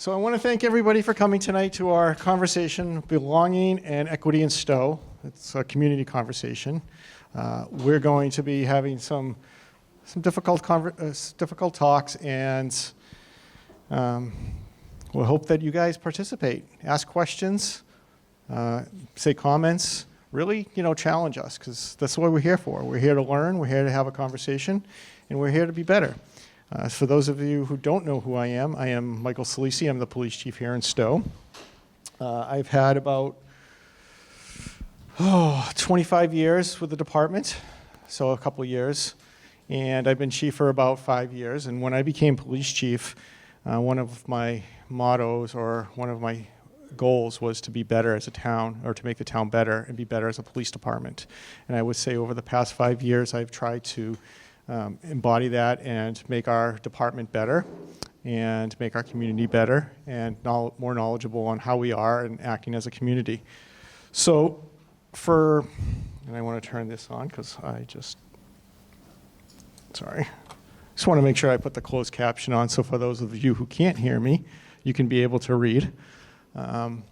So I want to thank everybody for coming tonight to our conversation, Belonging and Equity in Stow. It's a community conversation. We're going to be having some difficult talks, and we'll hope that you guys participate, ask questions, say comments, really, challenge us, because that's what we're here for. We're here to learn, we're here to have a conversation, and we're here to be better. For those of you who don't know who I am Michael Sallese. I'm the police chief here in Stow. I've had about 25 years with the department, so a couple years, and I've been chief for about 5 years. And when I became police chief, one of my mottos or one of my goals was to be better as a town, or to make the town better and be better as a police department. And I would say over the past 5 years, I've tried to embody that and make our department better and make our community better and more knowledgeable on how we are and acting as a community. So and I want to turn this on because I just want to make sure I put the closed caption on, so for those of you who can't hear me, you can be able to read. And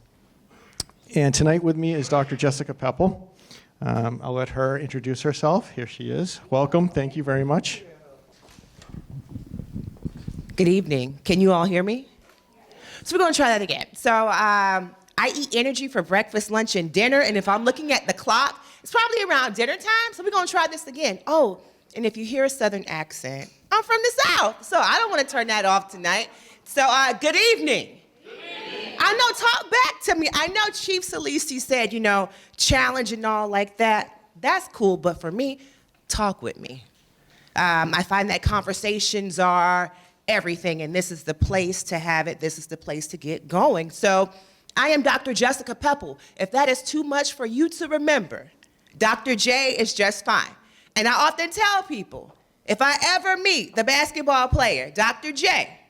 tonight with me is Dr. Jessica Pepple. I'll let her introduce herself. Here she is. Welcome. Thank you very much. Good evening. Can you all hear me? So we're going to try that again. So I eat energy for breakfast, lunch, and dinner. And if I'm looking at the clock, it's probably around dinner time. So we're going to try this again. Oh, and if you hear a Southern accent, I'm from the South. So I don't want to turn that off tonight. So good evening. I know, talk back to me. I know Chief Sallese said, challenge and all like that. That's cool, but for me, talk with me. I find that conversations are everything, and this is the place to have it. This is the place to get going. So I am Dr. Jessica Pepple. If that is too much for you to remember, Dr. J is just fine. And I often tell people, if I ever meet the basketball player, Dr. J,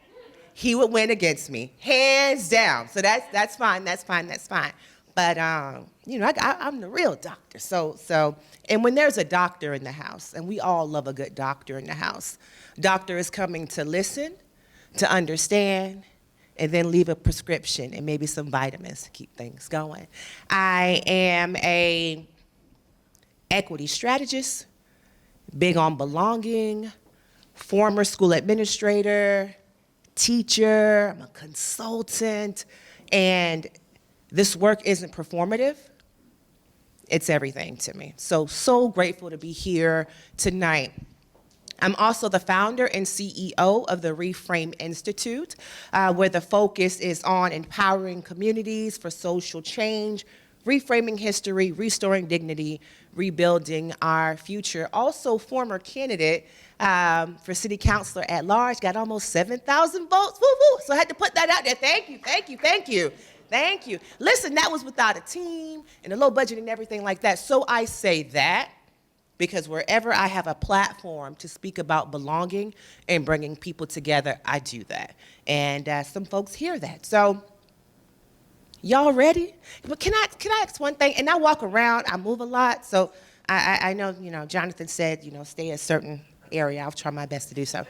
he would win against me, hands down. So that's fine. But I'm the real doctor. So, and when there's a doctor in the house, and we all love a good doctor in the house, doctor is coming to listen, to understand, and then leave a prescription and maybe some vitamins to keep things going. I am a equity strategist, big on belonging, former school administrator, teacher, I'm a consultant, and this work isn't performative. It's everything to me. So grateful to be here tonight. I'm also the founder and CEO of the Reframe Institute, where the focus is on empowering communities for social change, reframing history, restoring dignity, rebuilding our future. Also former candidate for city councilor at large, got almost 7,000 votes, woo woo. So I had to put that out there. Thank you. Listen, that was without a team and a low budget and everything like that. So I say that because wherever I have a platform to speak about belonging and bringing people together, I do that. And some folks hear that. So y'all ready? But can I ask one thing? And I walk around, I move a lot, so I know, Jonathan said, stay a certain area. I'll try my best to do so.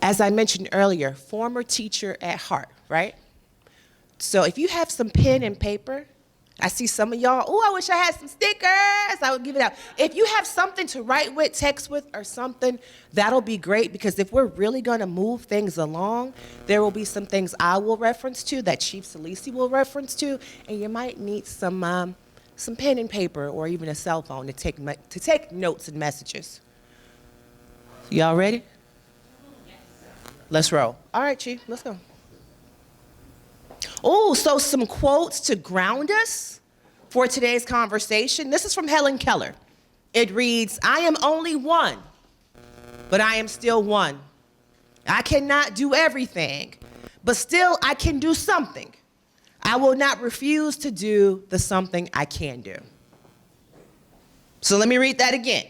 As I mentioned earlier, former teacher at heart, right? So if you have some pen and paper, I see some of y'all, I wish I had some stickers. I would give it out. If you have something to write with, text with, or something, that'll be great, because if we're really going to move things along, there will be some things I will reference to, that Chief Sallese will reference to, and you might need some pen and paper or even a cell phone to take notes and messages. Y'all ready? Yes. Let's roll. All right, Chief, let's go. So some quotes to ground us for today's conversation. This is from Helen Keller. It reads, "I am only one, but I am still one. I cannot do everything, but still I can do something. I will not refuse to do the something I can do." So let me read that again.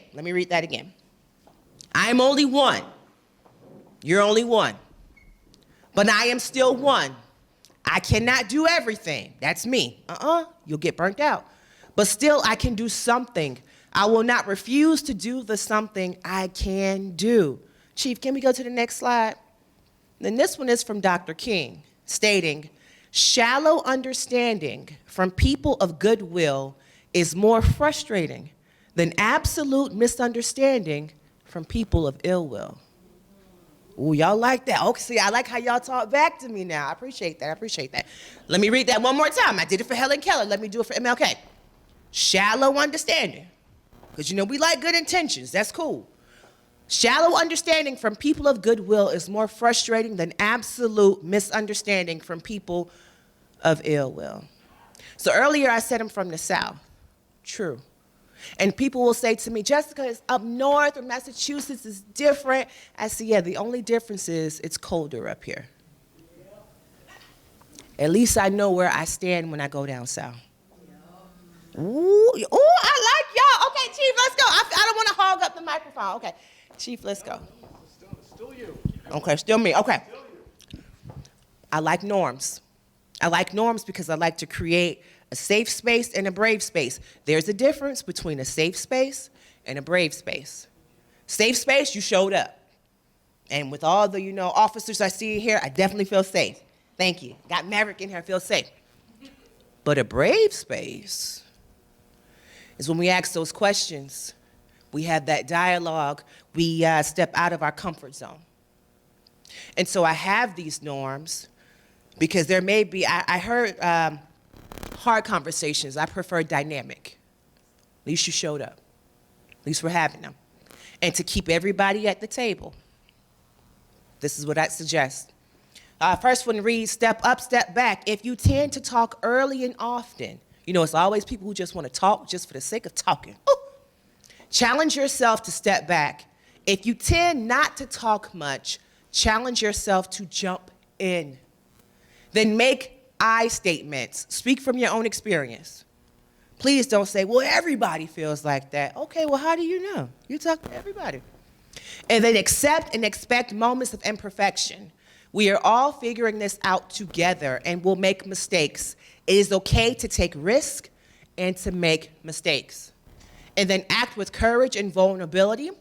I am only one. You're only one. But I am still one. I cannot do everything. That's me. You'll get burnt out. But still, I can do something. I will not refuse to do the something I can do. Chief, can we go to the next slide? Then this one is from Dr. King, stating, shallow understanding from people of goodwill is more frustrating than absolute misunderstanding from people of ill will. Ooh, y'all like that? Okay, see, I like how y'all talk back to me now. I appreciate that. Let me read that one more time. I did it for Helen Keller. Let me do it for MLK. Shallow understanding. Because, we like good intentions. That's cool. Shallow understanding from people of goodwill is more frustrating than absolute misunderstanding from people of ill will. So earlier I said I'm from the South. True. And people will say to me, Jessica, it's up north or Massachusetts is different. I say, yeah, the only difference is it's colder up here. At least I know where I stand when I go down south. Ooh, I like y'all. Okay, Chief, let's go. I don't want to hog up the microphone. Okay, Chief, let's go. Still you. Okay, still me. Okay. I like norms. I like norms because I like to create a safe space and a brave space. There's a difference between a safe space and a brave space. Safe space, you showed up. And with all the, officers I see here, I definitely feel safe. Thank you. Got Maverick in here, I feel safe. But a brave space is when we ask those questions. We have that dialogue. We step out of our comfort zone. And so I have these norms because there may be, I heard hard conversations. I prefer dynamic. At least you showed up. At least we're having them. And to keep everybody at the table, this is what I suggest. First one reads, step up, step back. If you tend to talk early and often, it's always people who just want to talk just for the sake of talking. Ooh. Challenge yourself to step back. If you tend not to talk much, challenge yourself to jump in. Then make I statements. Speak from your own experience. Please don't say, well, everybody feels like that. Okay, well, how do you know? You talk to everybody. And then accept and expect moments of imperfection. We are all figuring this out together and we'll make mistakes. It is okay to take risks and to make mistakes. And then act with courage and vulnerability.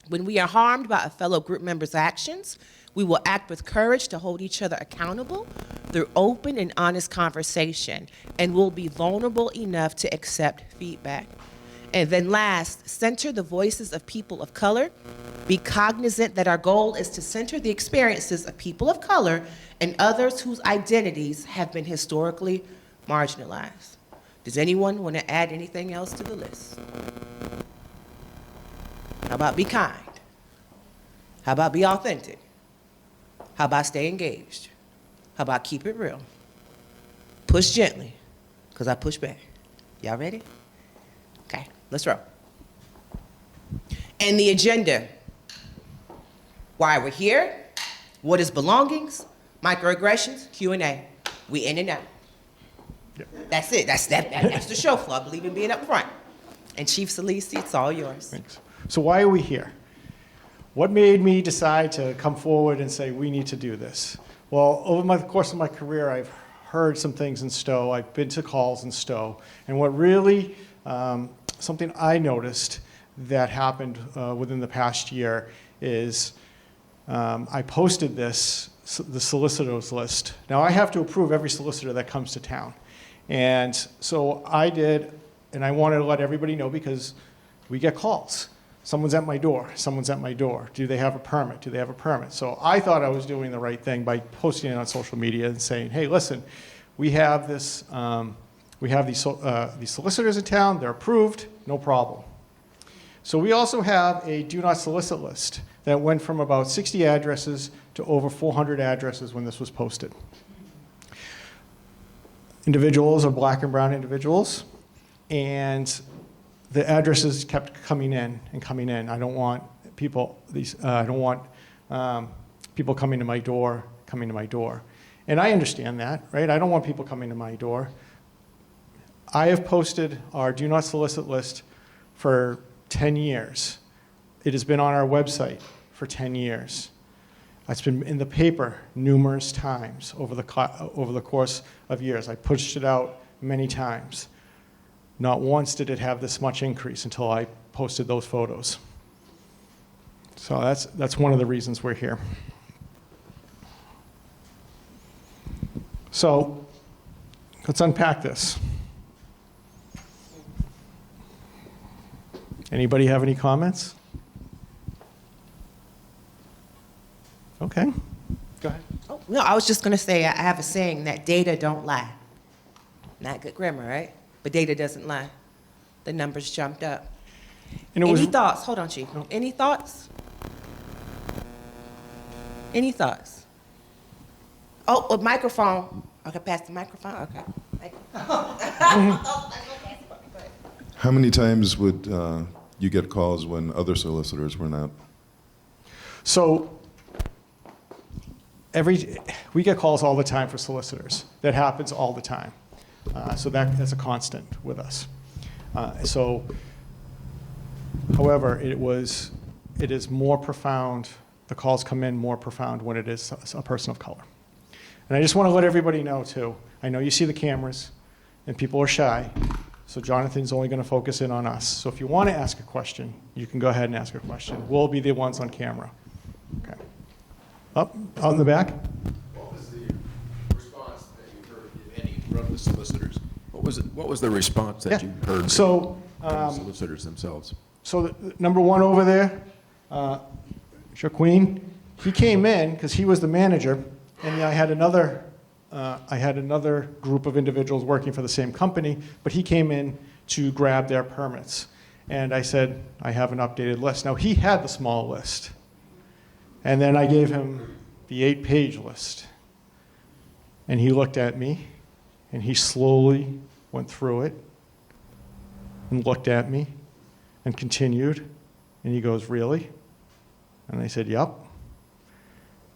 When we are harmed by a fellow group member's actions, we will act with courage to hold each other accountable through open and honest conversation, and we'll be vulnerable enough to accept feedback. And then last, center the voices of people of color. Be cognizant that our goal is to center the experiences of people of color and others whose identities have been historically marginalized. Does anyone want to add anything else to the list? How about be kind? How about be authentic? How about stay engaged? How about keep it real? Push gently, because I push back. Y'all ready? Okay, let's roll. And the agenda. Why we're here, what is belongings, microaggressions, Q&A. We in and out. Yep. That's it. That's the show floor. I believe in being up front. And Chief Sallese, it's all yours. Thanks. So why are we here? What made me decide to come forward and say we need to do this? Well, over the course of my career, I've heard some things in Stow. I've been to calls in Stow. And what really, something I noticed that happened within the past year is I posted the solicitors list. Now, I have to approve every solicitor that comes to town. And so I did, and I wanted to let everybody know because we get calls. Someone's at my door. Someone's at my door. Do they have a permit? Do they have a permit? So I thought I was doing the right thing by posting it on social media and saying, hey, listen, we have this, we have these solicitors in town. They're approved. No problem. So we also have a do not solicit list that went from about 60 addresses to over 400 addresses when this was posted. Individuals are black and brown individuals, and the addresses kept coming in and coming in. I don't want people people coming to my door. And I understand that, right? I don't want people coming to my door. I have posted our do not solicit list for 10 years. It has been on our website for 10 years. It's been in the paper numerous times over the course of years. I pushed it out many times. Not once did it have this much increase until I posted those photos. So that's one of the reasons we're here. So let's unpack this. Anybody have any comments? Okay. Go ahead. Oh, no, I was just going to say I have a saying that data don't lie. Not good grammar, right? But data doesn't lie. The numbers jumped up. And it was, Any thoughts? Hold on, Chief. Any thoughts? Any thoughts? Oh, a microphone. Okay, pass the microphone. Okay. How many times would you get calls when other solicitors were not? so we get calls all the time for solicitors. That happens all the time. So that's a constant with us. However, it is more profound. The calls come in more profound when it is a person of color. And I just want to let everybody know too. I know you see the cameras, and people are shy. So Jonathan's only going to focus in on us. So if you want to ask a question, you can go ahead and ask a question. We'll be the ones on camera. Okay. Up, out in the back. What was the response that you heard, if any, from the solicitors? What was the response that you heard So, from the solicitors themselves? So number one over there, Shaqueen, he came in because he was the manager, and I had another group of individuals working for the same company, but he came in to grab their permits. And I said, I have an updated list. Now, he had the small list. And then I gave him the 8-page list. And he looked at me, and he slowly went through it and looked at me and continued. And he goes, really? And I said, yep.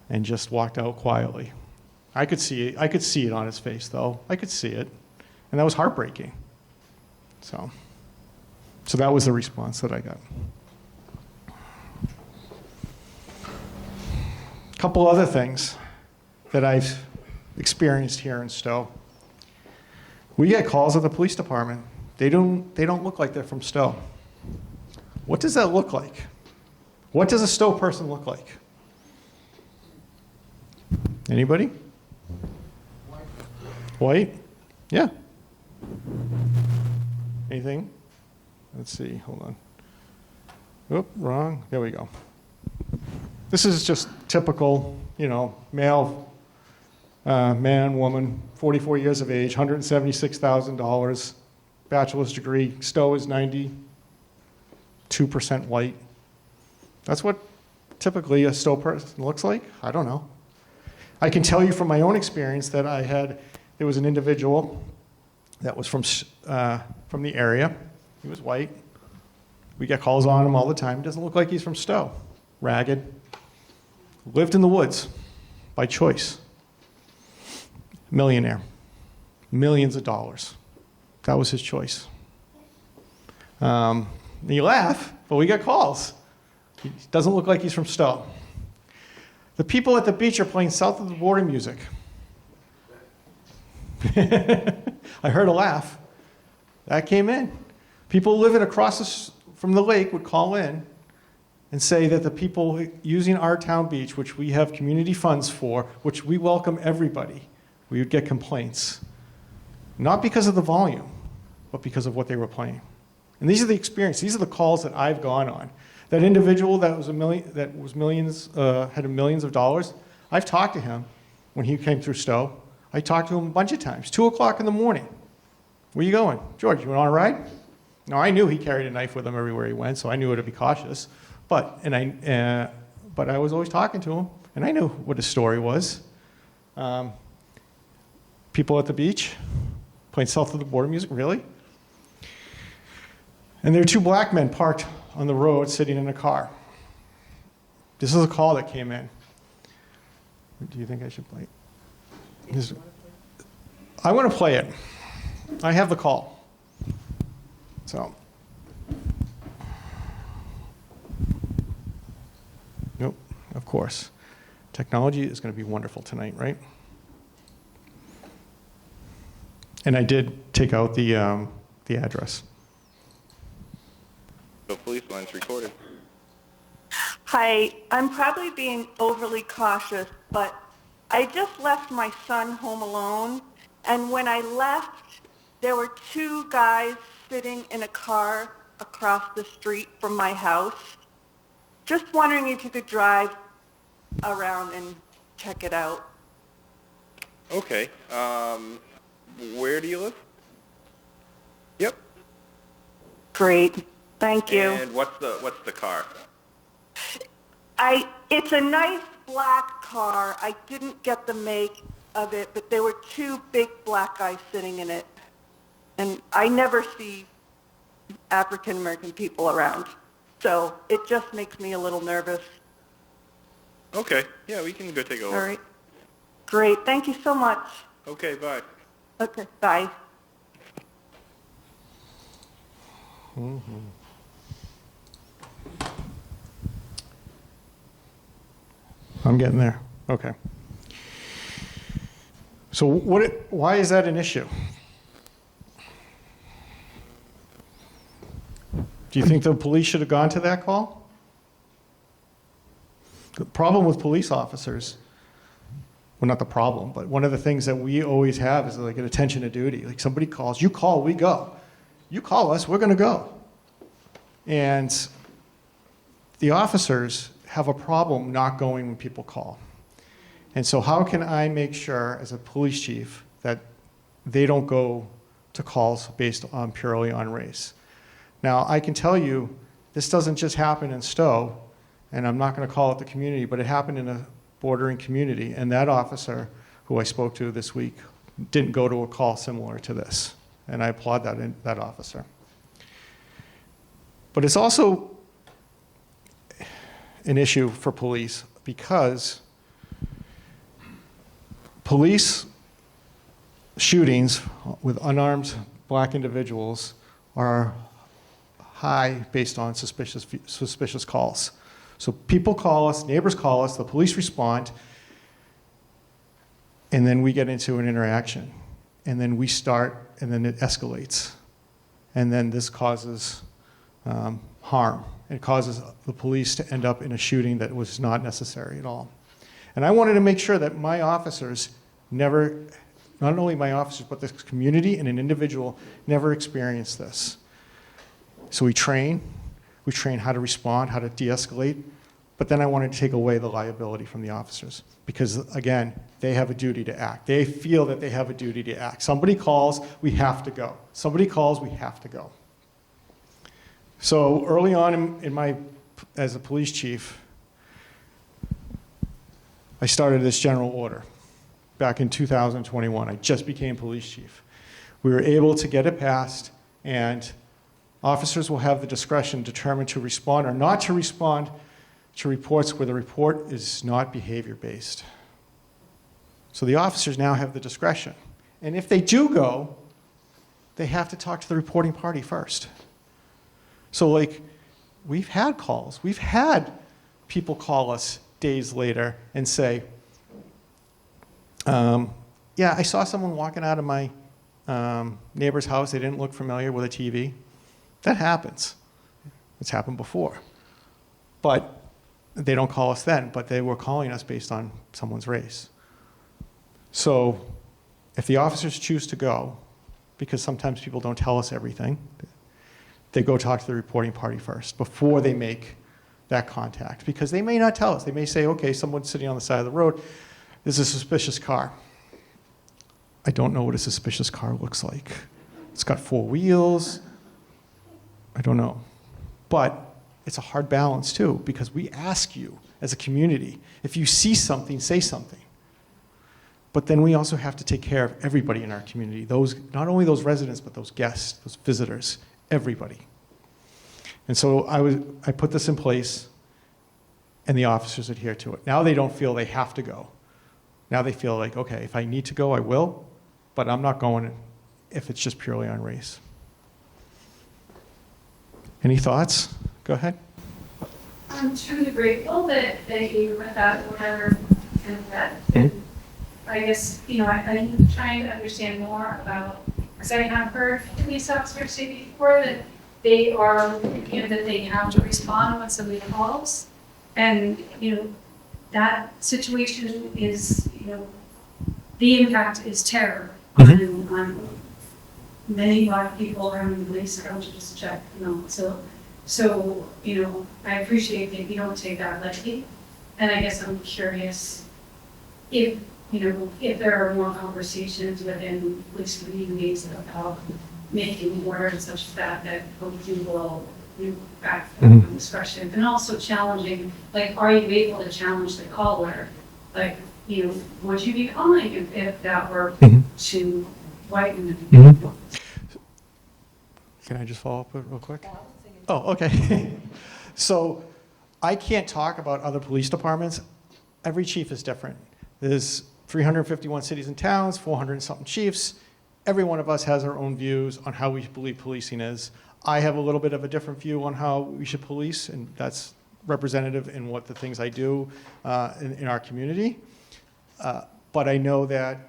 And just walked out quietly. I could see it on his face, though. I could see it. And that was heartbreaking. So that was the response that I got. A couple other things that I've experienced here in Stow. We get calls at the police department. They don't look like they're from Stow. What does that look like? What does a Stow person look like? Anybody? White? Yeah. Anything? Let's see, hold on. Oop, wrong. There we go. This is just typical, male, man, woman, 44 years of age, $176,000, bachelor's degree. Stow is 92% white. That's what typically a Stow person looks like? I don't know. I can tell you from my own experience that there was an individual that was from the area. He was white. We get calls on him all the time. Doesn't look like he's from Stow. Ragged. Lived in the woods by choice. Millionaire. Millions of dollars. That was his choice. You laugh, but we get calls. He doesn't look like he's from Stow. The people at the beach are playing south of the border music. I heard a laugh. That came in. People living across from the lake would call in and say that the people using our town beach, which we have community funds for, which we welcome everybody, we would get complaints. Not because of the volume, but because of what they were playing. And these are the experiences. These are the calls that I've gone on. That individual that was had millions of dollars, I've talked to him when he came through Stow. I talked to him a bunch of times. 2 o'clock in the morning. Where you going? George, you want a ride? Now, I knew he carried a knife with him everywhere he went, so I knew to be cautious. But I was always talking to him, and I knew what his story was. People at the beach playing south of the border music, really? And there were 2 black men parked on the road sitting in a car. This is a call that came in. Do you think I should play it? I want to play it. I have the call. So. Nope, of course. Technology is going to be wonderful tonight, right? And I did take out the address. The police line's recorded. Hi, I'm probably being overly cautious, but I just left my son home alone, and when I left, there were two guys sitting in a car across the street from my house. Just wondering if you could drive around and check it out. Okay. Where do you live? Yep. Great, thank you. And what's the car? It's a nice black car. I didn't get the make of it, but there were two big black guys sitting in it. And I never see African American people around. So it just makes me a little nervous. Okay. Yeah, we can go take a look. All right. Great. Thank you so much. Okay, bye. Okay. Bye. I'm getting there. Okay. So why is that an issue? Do you think the police should have gone to that call? The problem with police officers, well, not the problem, but one of the things that we always have is like an attention to duty. Like somebody calls, you call, we go. You call us, we're going to go. And the officers have a problem not going when people call. And so how can I make sure as a police chief that they don't go to calls based on purely on race? Now, I can tell you this doesn't just happen in Stow, and I'm not going to call it the community, but it happened in a bordering community, and that officer who I spoke to this week didn't go to a call similar to this, and I applaud that officer. But it's also an issue for police because police shootings with unarmed black individuals are high based on suspicious calls. So people call us, neighbors call us, the police respond, and then we get into an interaction. And then we start, and then it escalates. And then this causes harm. It causes the police to end up in a shooting that was not necessary at all. And I wanted to make sure that my officers never, not only my officers, but the community and an individual never experienced this. So we train how to respond, how to de-escalate, but then I wanted to take away the liability from the officers because, again, they have a duty to act. They feel that they have a duty to act. Somebody calls, we have to go. Somebody calls, we have to go. So early on as a police chief, I started this general order back in 2021. I just became police chief. We were able to get it passed, and officers will have the discretion to determine to respond or not to respond to reports where the report is not behavior-based. So the officers now have the discretion. And if they do go, they have to talk to the reporting party first. So like, we've had calls. We've had people call us days later and say, yeah, I saw someone walking out of my neighbor's house. They didn't look familiar with a TV. That happens. It's happened before. But they don't call us then, but they were calling us based on someone's race. So if the officers choose to go, because sometimes people don't tell us everything, they go talk to the reporting party first before they make that contact. Because they may not tell us. They may say, okay, someone's sitting on the side of the road. There's a suspicious car. I don't know what a suspicious car looks like. It's got 4 wheels. I don't know. But it's a hard balance too, because we ask you as a community, if you see something, say something. But then we also have to take care of everybody in our community, not only those residents, but those guests, those visitors, everybody. And so I put this in place, and the officers adhere to it. Now they don't feel they have to go. Now they feel like, okay, if I need to go, I will, but I'm not going if it's just purely on race. Any thoughts? Go ahead. I'm truly grateful that you read that order and that. And I guess, I'm trying to understand more about, because I have heard police officers say before that they are, that they have to respond when somebody calls. And, that situation is, the impact is terror on many Black people around the police just check, So, I appreciate that you don't take that lightly. And I guess I'm curious if there are more conversations within police communities about making orders such that hopefully will back from discretion, and also challenging, like, are you able to challenge the caller? Like, would you be calling if that were to whiten? Can I just follow up real quick? Oh, okay. So I can't talk about other police departments. Every chief is different. There's 351 cities and towns, 400 and something chiefs. Every one of us has our own views on how we believe policing is. I have a little bit of a different view on how we should police, and that's representative in what the things I do in our community. But I know that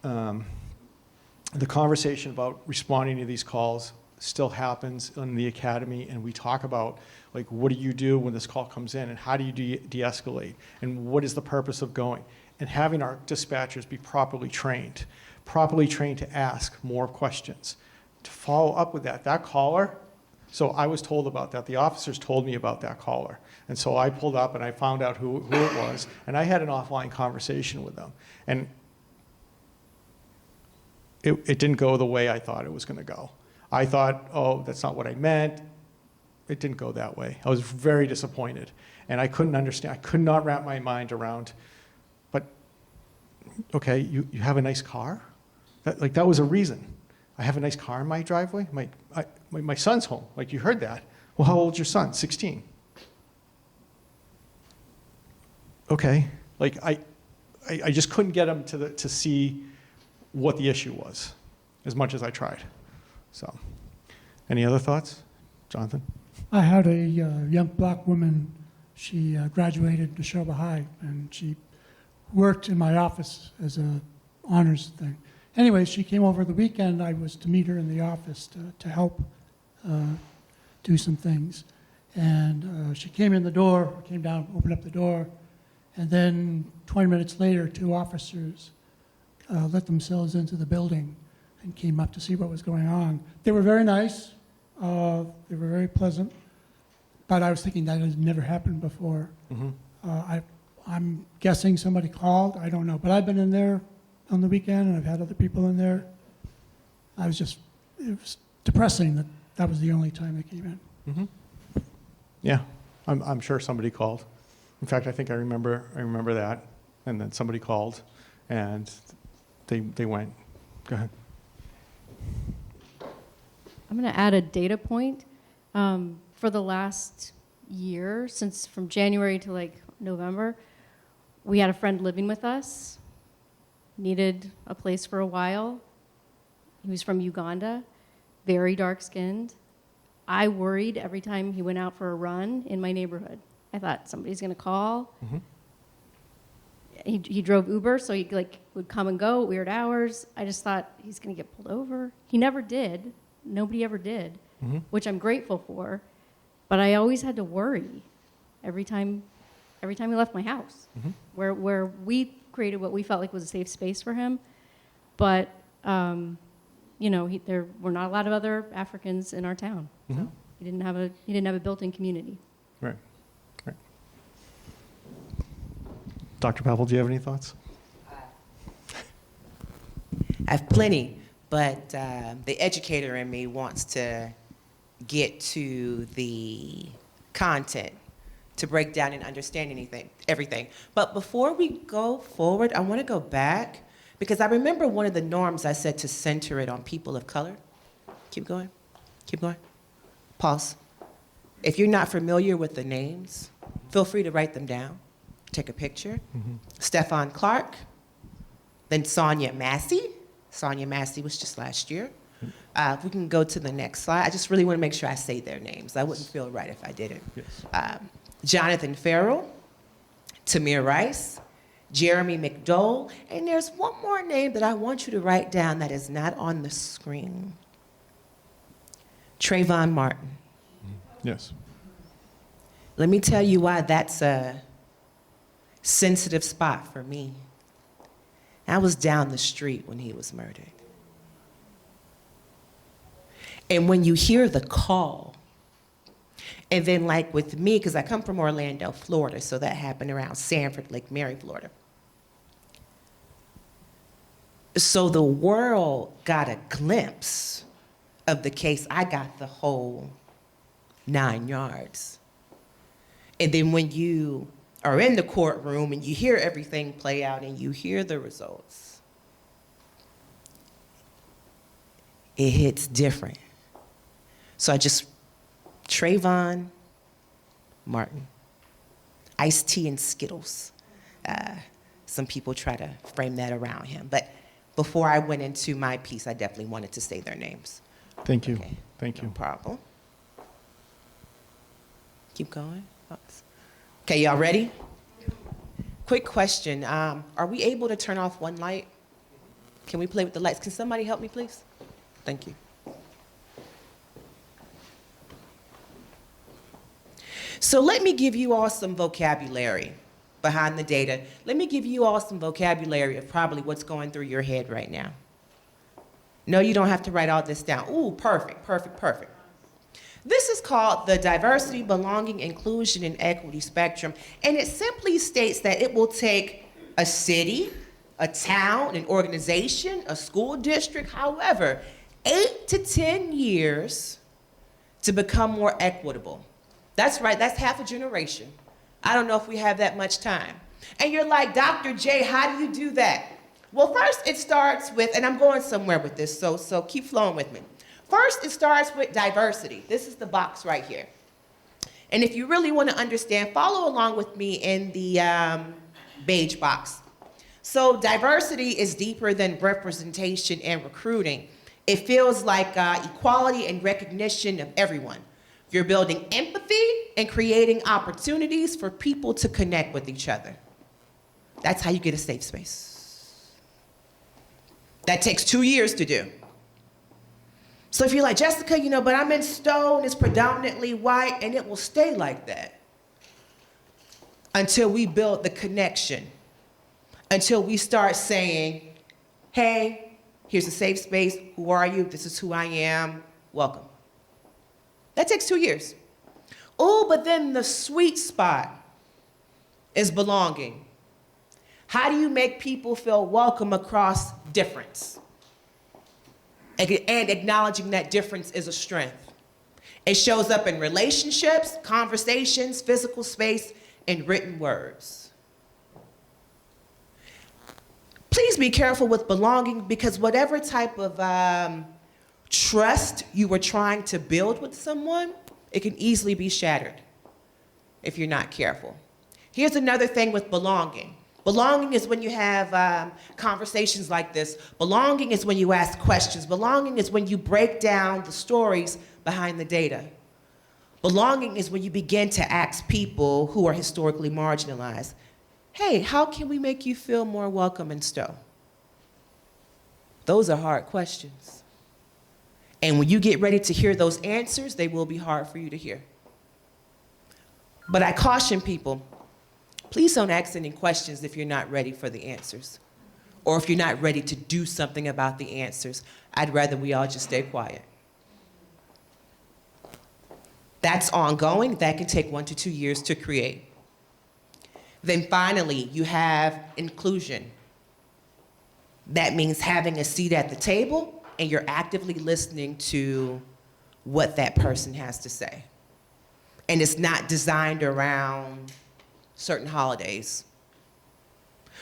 the conversation about responding to these calls still happens in the academy, and we talk about, like, what do you do when this call comes in, and how do you de-escalate, and what is the purpose of going, and having our dispatchers be properly trained to ask more questions, to follow up with that caller. So I was told about that. The officers told me about that caller. And so I pulled up and I found out who it was, and I had an offline conversation with them. And it didn't go the way I thought it was going to go. I thought, oh, that's not what I meant. It didn't go that way. I was very disappointed. And I couldn't understand. I could not wrap my mind around, but, okay, you have a nice car? That was a reason. I have a nice car in my driveway. My son's home. Like, you heard that. Well, how old's your son? 16. Okay. Like, I just couldn't get him to see what the issue was, as much as I tried. So, any other thoughts, Jonathan? I had a young Black woman. She graduated Neshoba High, and she worked in my office as a honors thing. Anyway, she came over the weekend. I was to meet her in the office to help do some things. And she came in the door, came down, opened up the door, and then 20 minutes later, 2 officers let themselves into the building and came up to see what was going on. They were very nice. They were very pleasant. But I was thinking that has never happened before. I'm guessing somebody called. I don't know. But I've been in there on the weekend, and I've had other people in there. It was depressing that was the only time they came in. Yeah, I'm sure somebody called. In fact, I think I remember that, and then somebody called, and they went. Go ahead. I'm going to add a data point. For the last year, since from January to like November, we had a friend living with us, needed a place for a while. He was from Uganda, very dark-skinned. I worried every time he went out for a run in my neighborhood. I thought somebody's going to call. He drove Uber, so he would come and go at weird hours. I just thought he's going to get pulled over. He never did. Nobody ever did, which I'm grateful for. But I always had to worry every time he left my house, where we created what we felt like was a safe space for him. But there were not a lot of other Africans in our town. So he didn't have a built-in community. Right. Dr. Pepple, do you have any thoughts? I have plenty, but the educator in me wants to get to the content to break down and understand everything. But before we go forward, I want to go back, because I remember one of the norms I said to center it on people of color. Keep going. Pause. If you're not familiar with the names, feel free to write them down. Take a picture. Stephon Clark, then Sonia Massey. Sonia Massey was just last year. If we can go to the next slide. I just really want to make sure I say their names. I wouldn't feel right if I didn't. Yes. Jonathan Farrell, Tamir Rice, Jeremy McDowell, and there's one more name that I want you to write down that is not on the screen. Trayvon Martin. Yes. Let me tell you why that's a sensitive spot for me. I was down the street when he was murdered. And when you hear the call, and then like with me, because I come from Orlando, Florida, so that happened around Sanford, Lake Mary, Florida. So the world got a glimpse of the case. I got the whole 9 yards. And then when you are in the courtroom and you hear everything play out and you hear the results, it hits different. So Trayvon Martin, iced tea and Skittles. Some people try to frame that around him. But before I went into my piece, I definitely wanted to say their names. Thank you. Okay, Thank you. no problem. Keep going. Okay, y'all ready? Quick question. Are we able to turn off one light? Can we play with the lights? Can somebody help me, please? Thank you. So let me give you all some vocabulary behind the data. Let me give you all some vocabulary of probably what's going through your head right now. No, you don't have to write all this down. Ooh, perfect, perfect, perfect. This is called the diversity, belonging, inclusion, and equity spectrum, and it simply states that it will take a city, a town, an organization, a school district, however, 8 to 10 years to become more equitable. That's right, that's half a generation. I don't know if we have that much time. And you're like, Dr. J, how do you do that? Well, first it starts with, and I'm going somewhere with this, so keep flowing with me. First, it starts with diversity. This is the box right here. And if you really want to understand, follow along with me in the beige box. So diversity is deeper than representation and recruiting. It feels like equality and recognition of everyone. You're building empathy and creating opportunities for people to connect with each other. That's how you get a safe space. That takes 2 years to do. So if you're like, Jessica, but I'm in Stow and it's predominantly white, and it will stay like that until we build the connection, until we start saying, hey, here's a safe space. Who are you? This is who I am. Welcome. That takes 2 years. Oh, but then the sweet spot is belonging. How do you make people feel welcome across difference? And acknowledging that difference is a strength. It shows up in relationships, conversations, physical space, and written words. Please be careful with belonging, because whatever type of trust you were trying to build with someone, it can easily be shattered if you're not careful. Here's another thing with belonging. Belonging is when you have conversations like this. Belonging is when you ask questions. Belonging is when you break down the stories behind the data. Belonging is when you begin to ask people who are historically marginalized, hey, how can we make you feel more welcome in Stow? Those are hard questions. And when you get ready to hear those answers, they will be hard for you to hear. But I caution people, please don't ask any questions if you're not ready for the answers, or if you're not ready to do something about the answers. I'd rather we all just stay quiet. That's ongoing. That can take 1 to 2 years to create. Then finally, you have inclusion. That means having a seat at the table, and you're actively listening to what that person has to say. And it's not designed around certain holidays.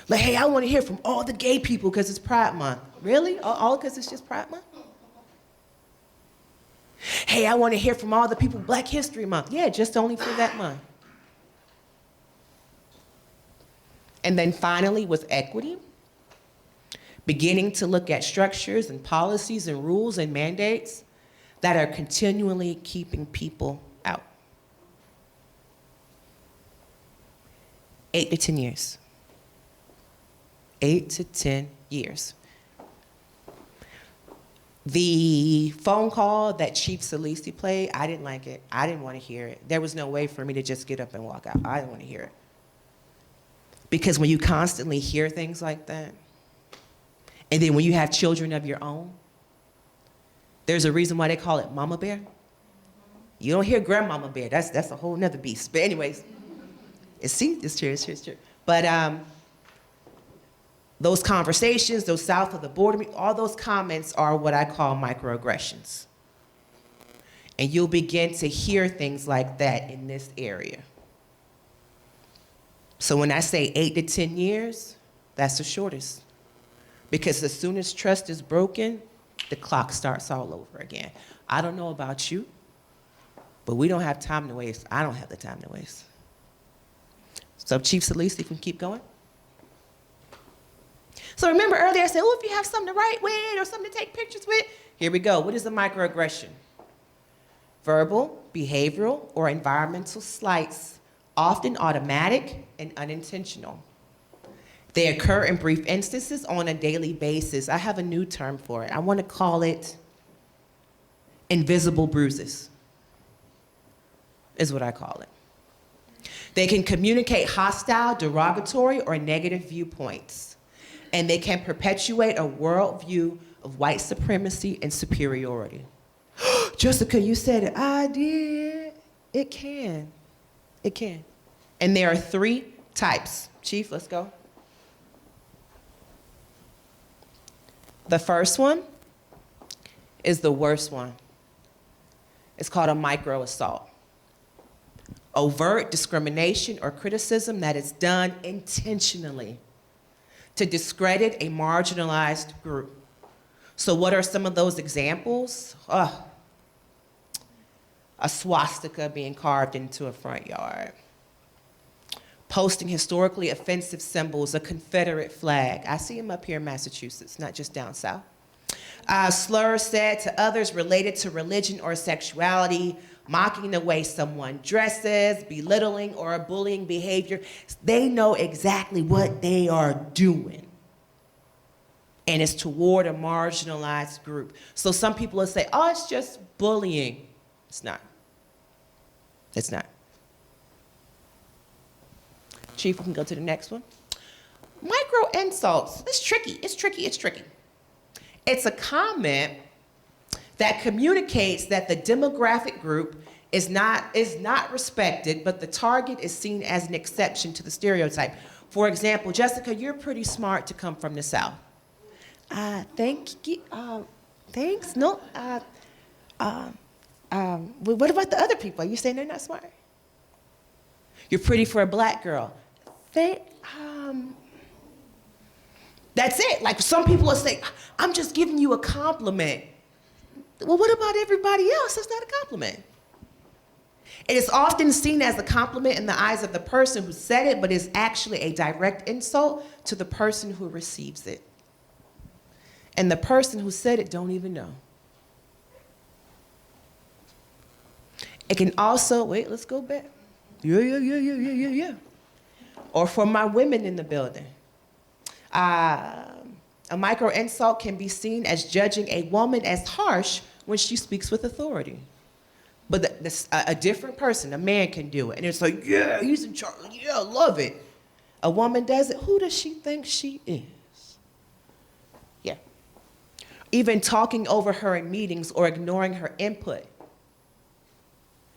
Like, hey, I want to hear from all the gay people because it's Pride Month. Really? All because it's just Pride Month? Hey, I want to hear from all the people Black History Month. Yeah, just only for that month. And then finally, with equity, beginning to look at structures and policies and rules and mandates that are continually keeping people out. 8 to 10 years. 8 to 10 years. The phone call that Chief Sallese played, I didn't like it. I didn't want to hear it. There was no way for me to just get up and walk out. I didn't want to hear it. Because when you constantly hear things like that, And then when you have children of your own, there's a reason why they call it mama bear. You don't hear grandmama bear. That's a whole nother beast. But anyways, it's true. But those conversations, those south of the border, all those comments are what I call microaggressions. And you'll begin to hear things like that in this area. So when I say 8 to 10 years, that's the shortest. Because as soon as trust is broken, the clock starts all over again. I don't know about you, but we don't have time to waste. I don't have the time to waste. So Chief Sallese, you can keep going. So remember earlier I said, oh, if you have something to write with or something to take pictures with, here we go. What is a microaggression? Verbal, behavioral, or environmental slights, often automatic and unintentional. They occur in brief instances on a daily basis. I have a new term for it. I want to call it invisible bruises, is what I call it. They can communicate hostile, derogatory, or negative viewpoints, and they can perpetuate a worldview of white supremacy and superiority. Jessica, you said it. I did. It can. It can. And there are 3 types. Chief, let's go. The first one is the worst one. It's called a microassault. Overt discrimination or criticism that is done intentionally to discredit a marginalized group. So what are some of those examples? A swastika being carved into a front yard. Posting historically offensive symbols, a Confederate flag. I see them up here in Massachusetts, not just down south. Slurs said to others related to religion or sexuality, mocking the way someone dresses, belittling or a bullying behavior. They know exactly what they are doing. And it's toward a marginalized group. So some people will say, oh, it's just bullying. It's not. It's not. Chief, we can go to the next one. Micro insults. It's tricky. It's a comment that communicates that the demographic group is not respected, but the target is seen as an exception to the stereotype. For example, Jessica, you're pretty smart to come from the South. Thank you. Thanks. No. What about the other people? Are you saying they're not smart? You're pretty for a black girl. That's it. Like some people will say, I'm just giving you a compliment. Well, what about everybody else? That's not a compliment. It is often seen as a compliment in the eyes of the person who said it, but is actually a direct insult to the person who receives it. And the person who said it don't even know. It can also, wait, let's go back. Yeah. Or for my women in the building. A micro insult can be seen as judging a woman as harsh when she speaks with authority. But a different person, a man can do it. And it's like, yeah, he's in charge. Yeah, I love it. A woman does it. Who does she think she is? Yeah. Even talking over her in meetings or ignoring her input.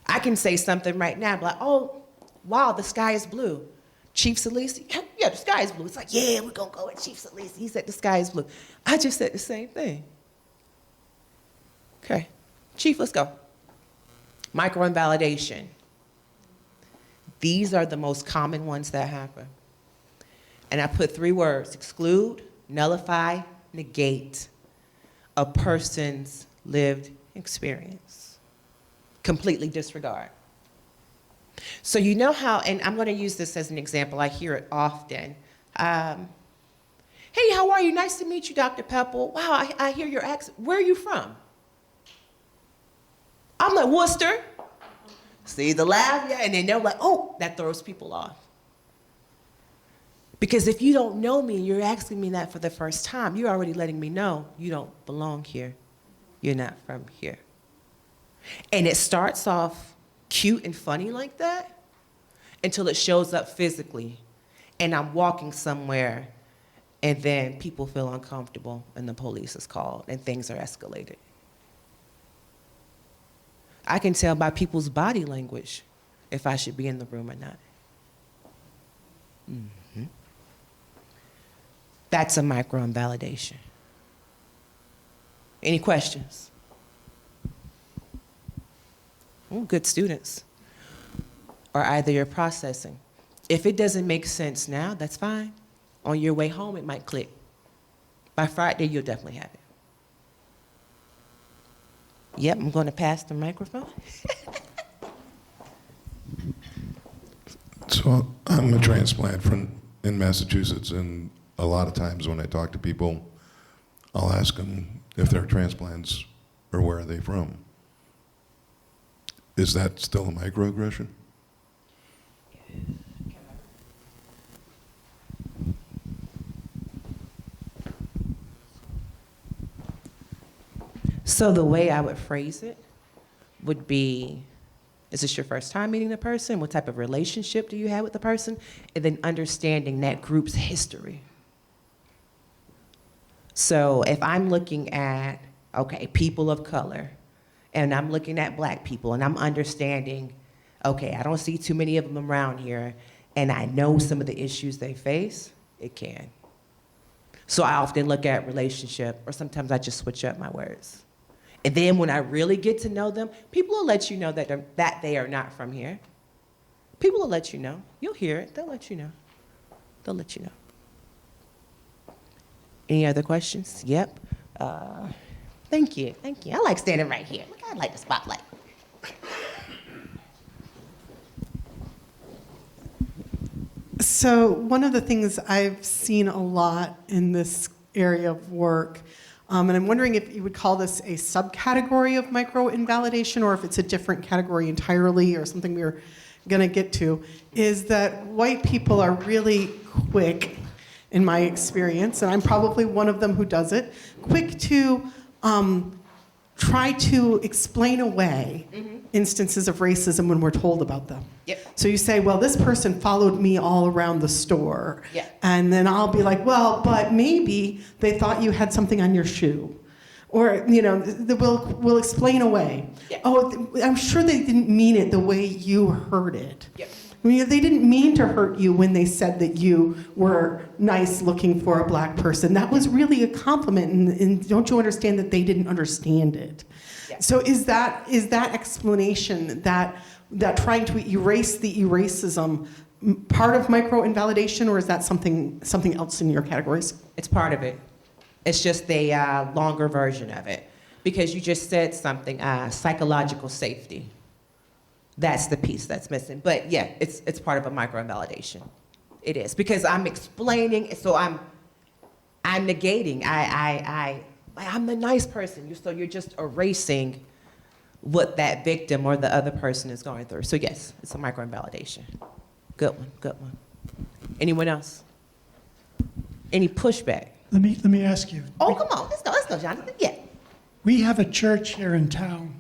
I can say something right now, like, oh, wow, the sky is blue. Chief Sallese, yeah, the sky is blue. It's like, yeah, we're going to go with Chief Sallese. He said the sky is blue. I just said the same thing. Okay. Chief, let's go. Micro-invalidation. These are the most common ones that happen. And I put 3 words: exclude, nullify, negate a person's lived experience. Completely disregard. So you know how, and I'm going to use this as an example. I hear it often. Hey, how are you? Nice to meet you, Dr. Pepple. Wow, I hear your accent. Where are you from? I'm like, Worcester. See the laugh? Yeah, and then they're like, oh, that throws people off. Because if you don't know me and you're asking me that for the first time, you're already letting me know you don't belong here. You're not from here. And it starts off cute and funny like that until it shows up physically. And I'm walking somewhere And then people feel uncomfortable and the police is called and things are escalated. I can tell by people's body language if I should be in the room or not. Mhm. That's a micro-invalidation. Any questions? Good students. Or either you're processing. If it doesn't make sense now, that's fine. On your way home, it might click. By Friday, you'll definitely have it. Yep, I'm going to pass the microphone. So I'm a transplant in Massachusetts, and a lot of times when I talk to people, I'll ask them if they're transplants or where are they from. Is that still a microaggression? So the way I would phrase it would be, is this your first time meeting the person? What type of relationship do you have with the person? And then understanding that group's history. So if I'm looking at, okay, people of color, and I'm looking at black people, and I'm understanding, okay, I don't see too many of them around here, and I know some of the issues they face, it can. So I often look at relationship, or sometimes I just switch up my words. And then when I really get to know them, people will let you know that they are not from here. People will let you know. You'll hear it. They'll let you know. They'll let you know. Any other questions? Yep. Thank you. Thank you. I like standing right here. Look, I like the spotlight. So one of the things I've seen a lot in this area of work, and I'm wondering if you would call this a subcategory of micro-invalidation or if it's a different category entirely or something we're going to get to, is that white people are really quick, in my experience, and I'm probably one of them who does it, quick to try to explain away instances of racism when we're told about them. Yep. So you say, well, this person followed me all around the store. Yeah. And then I'll be like, well, but maybe they thought you had something on your shoe. Or, you know, we'll explain away. Yeah. Oh, I'm sure they didn't mean it the way you heard it. Yep. I mean, they didn't mean to hurt you when they said that you were nice looking for a black person. That was really a compliment, and don't you understand that they didn't understand it? Yeah. So is that explanation, that trying to erase the eracism, part of micro-invalidation, or is that something else in your categories? It's part of it. It's just a longer version of it. Because you just said something, psychological safety. That's the piece that's missing. But yeah, it's part of a micro-invalidation. It is. Because I'm explaining, so I'm negating. I'm the nice person. So you're just erasing what that victim or the other person is going through. So yes, it's a micro-invalidation. Good one, good one. Anyone else? Any pushback? Let me ask you. Oh, come on, let's go, Jonathan. Yeah. We have a church here in town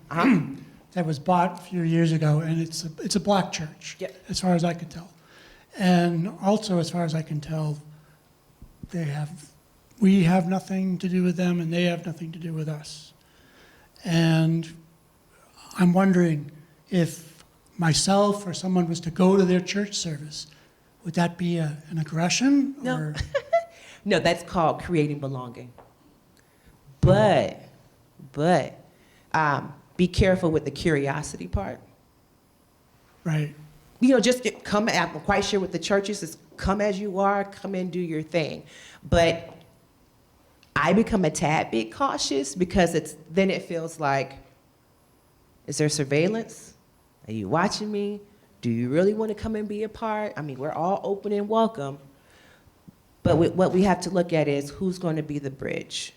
that was bought a few years ago, and it's a black church, Yep. as far as I can tell. And also, as far as I can tell, we have nothing to do with them, and they have nothing to do with us. And I'm wondering if myself or someone was to go to their church service, would that be an aggression? No. Or? No, that's called creating belonging. But be careful with the curiosity part. Right. You know, just come, I'm quite sure with the churches, it's come as you are, come and do your thing. But I become a tad bit cautious because then it feels like, is there surveillance? Are you watching me? Do you really want to come and be a part? I mean, we're all open and welcome. But what we have to look at is who's going to be the bridge.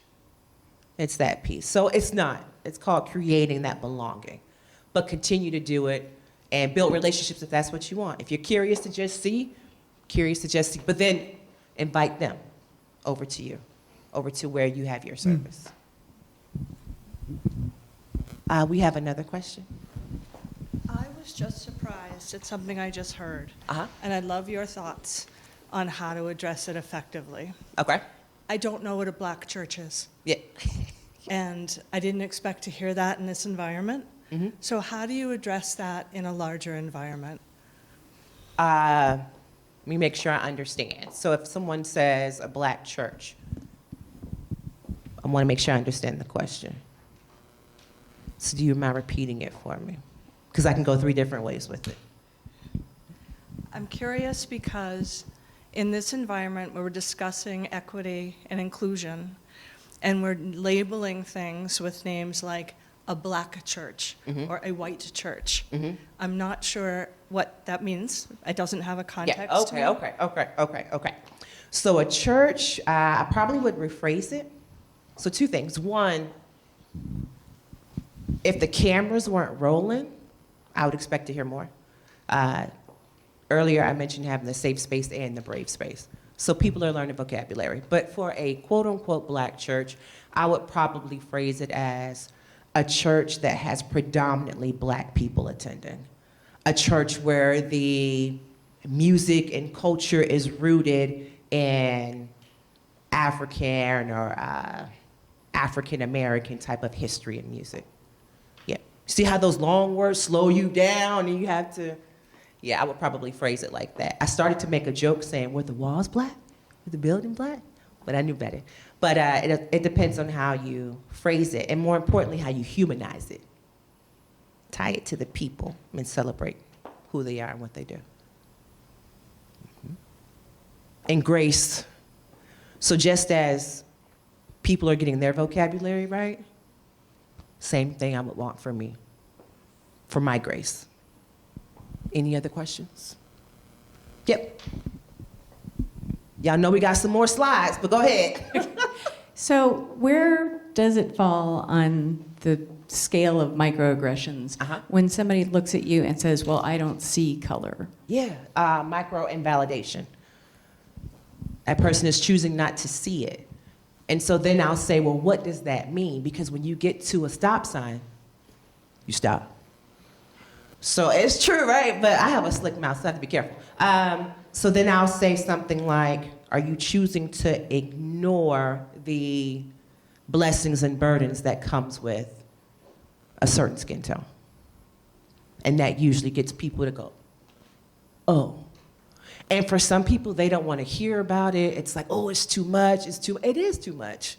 It's that piece. So it's called creating that belonging. But continue to do it and build relationships if that's what you want. If you're curious to just see, but then invite them over to you, over to where you have your service. We have another question. I was just surprised at something I just heard. Uh-huh. And I'd love your thoughts on how to address it effectively. Okay. I don't know what a black church is. Yeah. And I didn't expect to hear that in this environment. Mm-hmm. So how do you address that in a larger environment? Let me make sure I understand. So if someone says a black church, I want to make sure I understand the question. So do you mind repeating it for me? Because I can go 3 different ways with it. I'm curious because in this environment where we're discussing equity and inclusion, and we're labeling things with names like a black church or a white church, I'm not sure what that means. It doesn't have a context to me. Okay. So a church, I probably would rephrase it. So 2 things. One, if the cameras weren't rolling, I would expect to hear more. Earlier, I mentioned having the safe space and the brave space. So people are learning vocabulary. But for a quote-unquote black church, I would probably phrase it as a church that has predominantly black people attending. A church where the music and culture is rooted in African or African-American type of history and music. Yeah. See how those long words slow you down and you have to... Yeah, I would probably phrase it like that. I started to make a joke saying, were the walls black? Were the building black? But I knew better. But it depends on how you phrase it, and more importantly, how you humanize it. Tie it to the people and celebrate who they are and what they do. And grace. So just as people are getting their vocabulary right, same thing I would want for me, for my grace. Any other questions? Yep. Y'all know we got some more slides, but go ahead. So where does it fall on the scale of microaggressions when somebody looks at you and says, well, I don't see color? Yeah, micro invalidation. That person is choosing not to see it. And so then I'll say, well, what does that mean? Because when you get to a stop sign, you stop. So it's true, right? But I have a slick mouth, so I have to be careful. So then I'll say something like, are you choosing to ignore the blessings and burdens that comes with a certain skin tone? And that usually gets people to go, oh. And for some people, they don't want to hear about it. It's like, oh, it's too much, it is too much.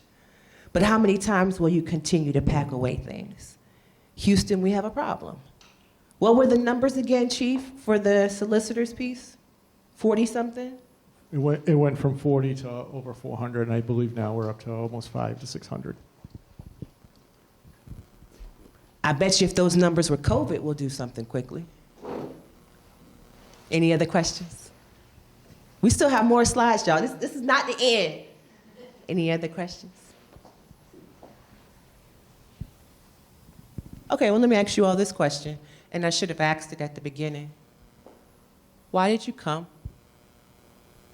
But how many times will you continue to pack away things? Houston, we have a problem. What were the numbers again, Chief, for the solicitors piece? 40-something? It went from 40 to over 400, and I believe now we're up to almost 500 to 600. I bet you if those numbers were COVID, we'll do something quickly. Any other questions? We still have more slides, y'all. This is not the end. Any other questions? Okay, well, let me ask you all this question, and I should have asked it at the beginning. Why did you come?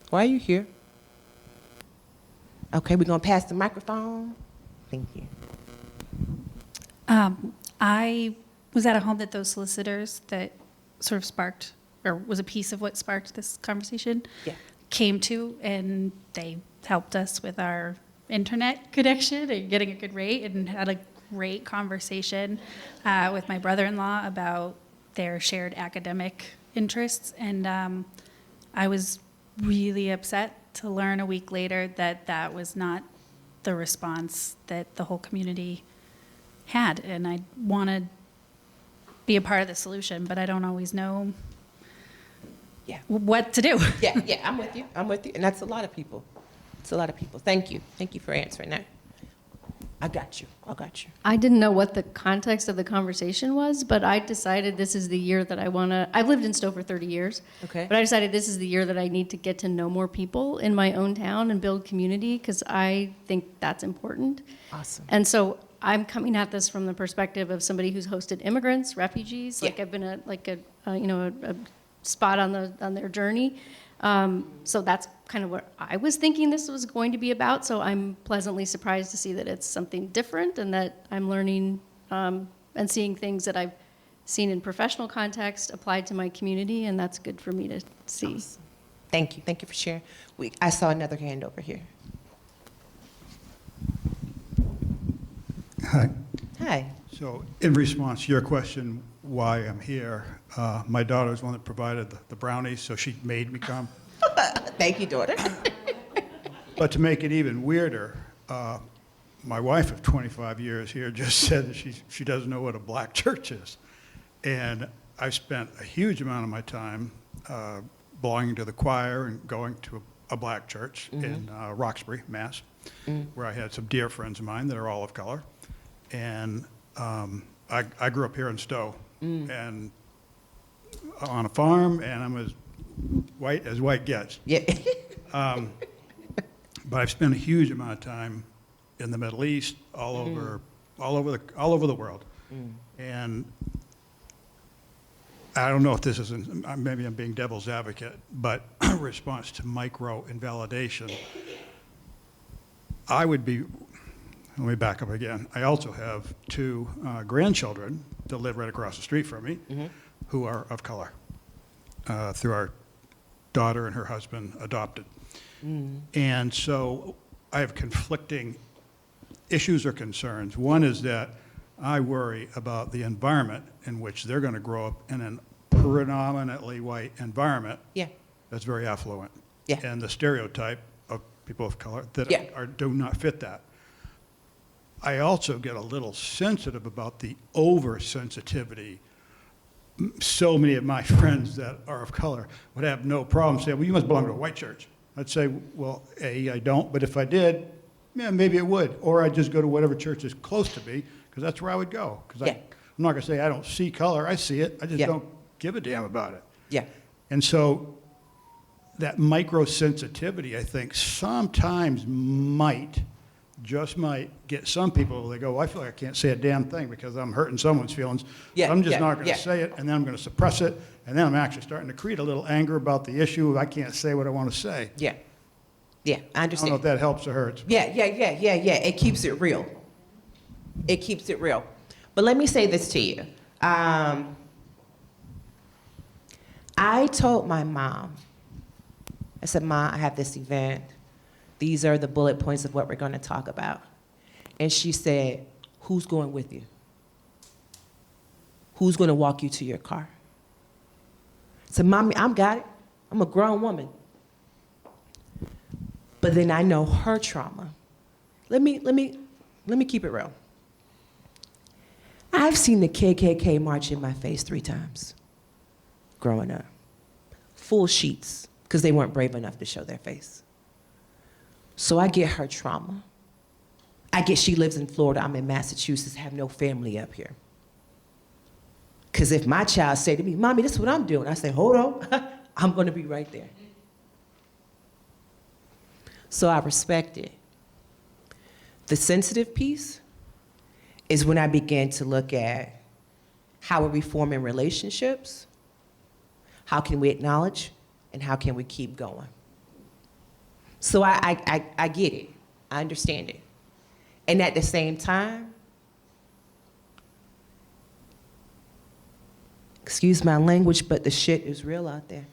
Why are you here? Okay, we're gonna pass the microphone. Thank you. I was at a home that those solicitors that sort of sparked, or was a piece of what sparked this conversation, came to, and they helped us with our internet connection and getting a good rate, and had a great conversation with my brother-in-law about their shared academic interests. And I was really upset to learn a week later that that was not the response that the whole community had. And I want to be a part of the solution, but I don't always know what to do. Yeah, I'm with you. And that's a lot of people. It's a lot of people. Thank you. Thank you for answering that. I got you. I didn't know what the context of the conversation was, but I decided this is the year that I want to. I've lived in Stow for 30 years. Okay. But I decided this is the year that I need to get to know more people in my own town and build community, because I think that's important. Awesome. And so I'm coming at this from the perspective of somebody who's hosted immigrants, refugees. Like I've been a spot on their journey. So that's kind of what I was thinking this was going to be about. So I'm pleasantly surprised to see that it's something different, and that I'm learning and seeing things that I've seen in professional context applied to my community, and that's good for me to see. Awesome. Thank you. Thank you for sharing. I saw another hand over here. Hi. Hi. So in response to your question, why I'm here, my daughter is one that provided the brownies, so she made me come. Thank you, daughter. But to make it even weirder, my wife of 25 years here just said that she doesn't know what a black church is. And I've spent a huge amount of my time belonging to the choir and going to a black church in Roxbury, Mass, where I had some dear friends of mine that are all of color. And I grew up here in Stow and on a farm, and I'm as white gets. Yeah. But I've spent a huge amount of time in the Middle East, all over the world, and I don't know if this is maybe I'm being devil's advocate, but in response to micro invalidation, I would be. Let me back up again. I also have two grandchildren that live right across the street from me, who are of color, through our daughter and her husband adopted. And so I have conflicting issues or concerns. One is that I worry about the environment in which they're going to grow up in a predominantly white environment that's very affluent. And the stereotype of people of color that do not fit that. I also get a little sensitive about the oversensitivity. So many of my friends that are of color would have no problem saying, well, you must belong to a white church. I'd say, well, A, I don't, but if I did, yeah, maybe it would. Or I'd just go to whatever church is close to me, because that's where I would go. Because I'm not going to say I don't see color. I see it. I just don't give a damn about it. Yeah. And so that microsensitivity, I think, sometimes just might get some people, they go, well, I feel like I can't say a damn thing because I'm hurting someone's feelings. I'm just not going to say it, and then I'm going to suppress it, and then I'm actually starting to create a little anger about the issue. I can't say what I want to say. Yeah, I understand. I don't know if that helps or hurts. Yeah. It keeps it real. It keeps it real. But let me say this to you. I told my mom, I said, Ma, I have this event. These are the bullet points of what we're going to talk about. And she said, who's going with you? Who's going to walk you to your car? I said, Mommy, I've got it. I'm a grown woman. But then I know her trauma. Let me keep it real. I've seen the KKK march in my face 3 times growing up. Full sheets, because they weren't brave enough to show their face. So I get her trauma. I get she lives in Florida, I'm in Massachusetts, have no family up here. Because if my child say to me, Mommy, this is what I'm doing, I say, hold on, I'm going to be right there. So I respect it. The sensitive piece is when I began to look at how are we forming relationships, how can we acknowledge, and how can we keep going. So I get it. I understand it. And at the same time, excuse my language, but the shit is real out there.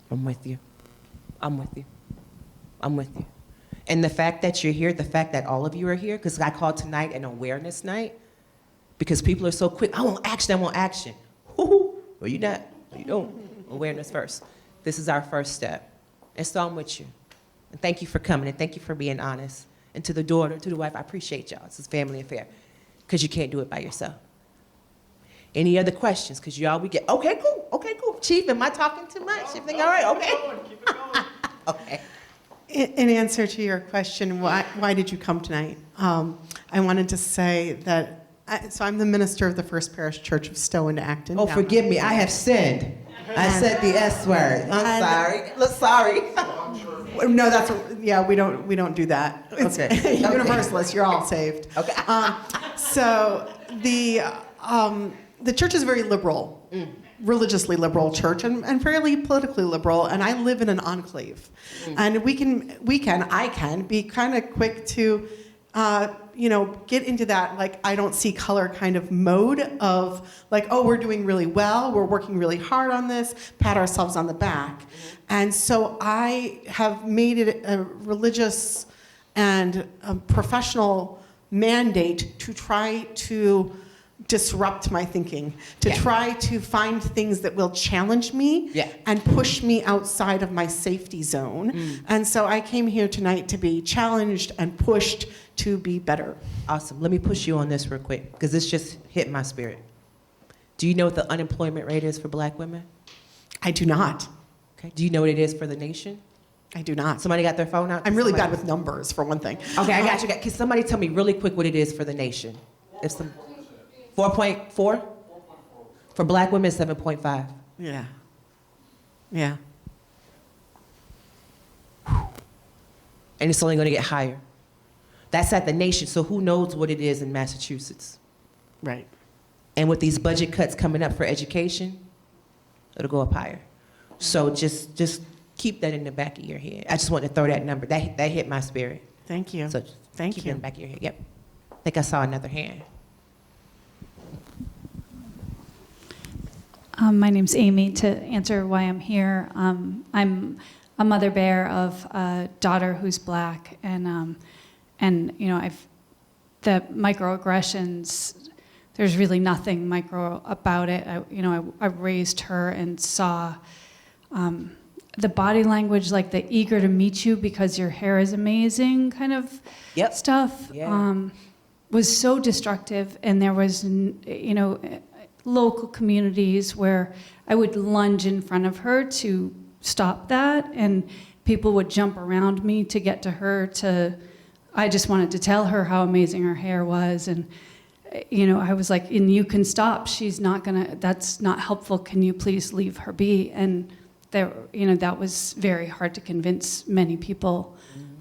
I'm with you. I'm with you. I'm with you. And the fact that you're here, the fact that all of you are here, because I called tonight an awareness night, because people are so quick, I want action, I want action. Woo-hoo. Well, you're not. You don't. Awareness first. This is our first step. And so I'm with you. And thank you for coming, and thank you for being honest. And to the daughter, to the wife, I appreciate y'all. This is family affair, because you can't do it by yourself. Any other questions? Because y'all, we get, okay, cool. Chief, am I talking too much? Everything all right? Okay. Keep it going. Okay. In answer to your question, why did you come tonight? I wanted to say that, so I'm the minister of the First Parish Church of Stow and Acton. Oh, forgive me, I have sinned. I said the S word. I'm sorry. Look, sorry. No, we don't do that. It's Okay. universalist. You're all saved. Okay. So the church is very liberal, religiously liberal church, and fairly politically liberal. And I live in an enclave, and I can be kind of quick to get into that, like, I don't see color kind of mode of, like, oh, we're doing really well, we're working really hard on this, pat ourselves on the back. And so I have made it a religious and a professional mandate to try to disrupt my thinking, to try to find things that will challenge me and push me outside of my safety zone. And so I came here tonight to be challenged and pushed to be better. Awesome. Let me push you on this real quick, because this just hit my spirit. Do you know what the unemployment rate is for black women? I do not. Okay. Do you know what it is for the nation? I do not. Somebody got their phone out? I'm really bad with numbers, for one thing. Okay, I got you. Can somebody tell me really quick what it is for the nation? 4.4? For black women, 7.5. Yeah. Yeah. And it's only going to get higher. That's at the nation, so who knows what it is in Massachusetts? Right. And with these budget cuts coming up for education, it'll go up higher. So just keep that in the back of your head. I just want to throw that number. That hit my spirit. Thank you. So Thank keep you. it in the back of your head. Yep. I think I saw another hand. My name's Amy. To answer why I'm here, I'm a mother bear of a daughter who's black, and the microaggressions. There's really nothing micro about it. I raised her and saw the body language, like the eager to meet you because your hair is amazing kind of stuff. Yeah. Was so destructive, and there was local communities where I would lunge in front of her to stop that, and people would jump around me to get to her. I just wanted to tell her how amazing her hair was, and I was like, and you can stop, that's not helpful, can you please leave her be? And that was very hard to convince many people.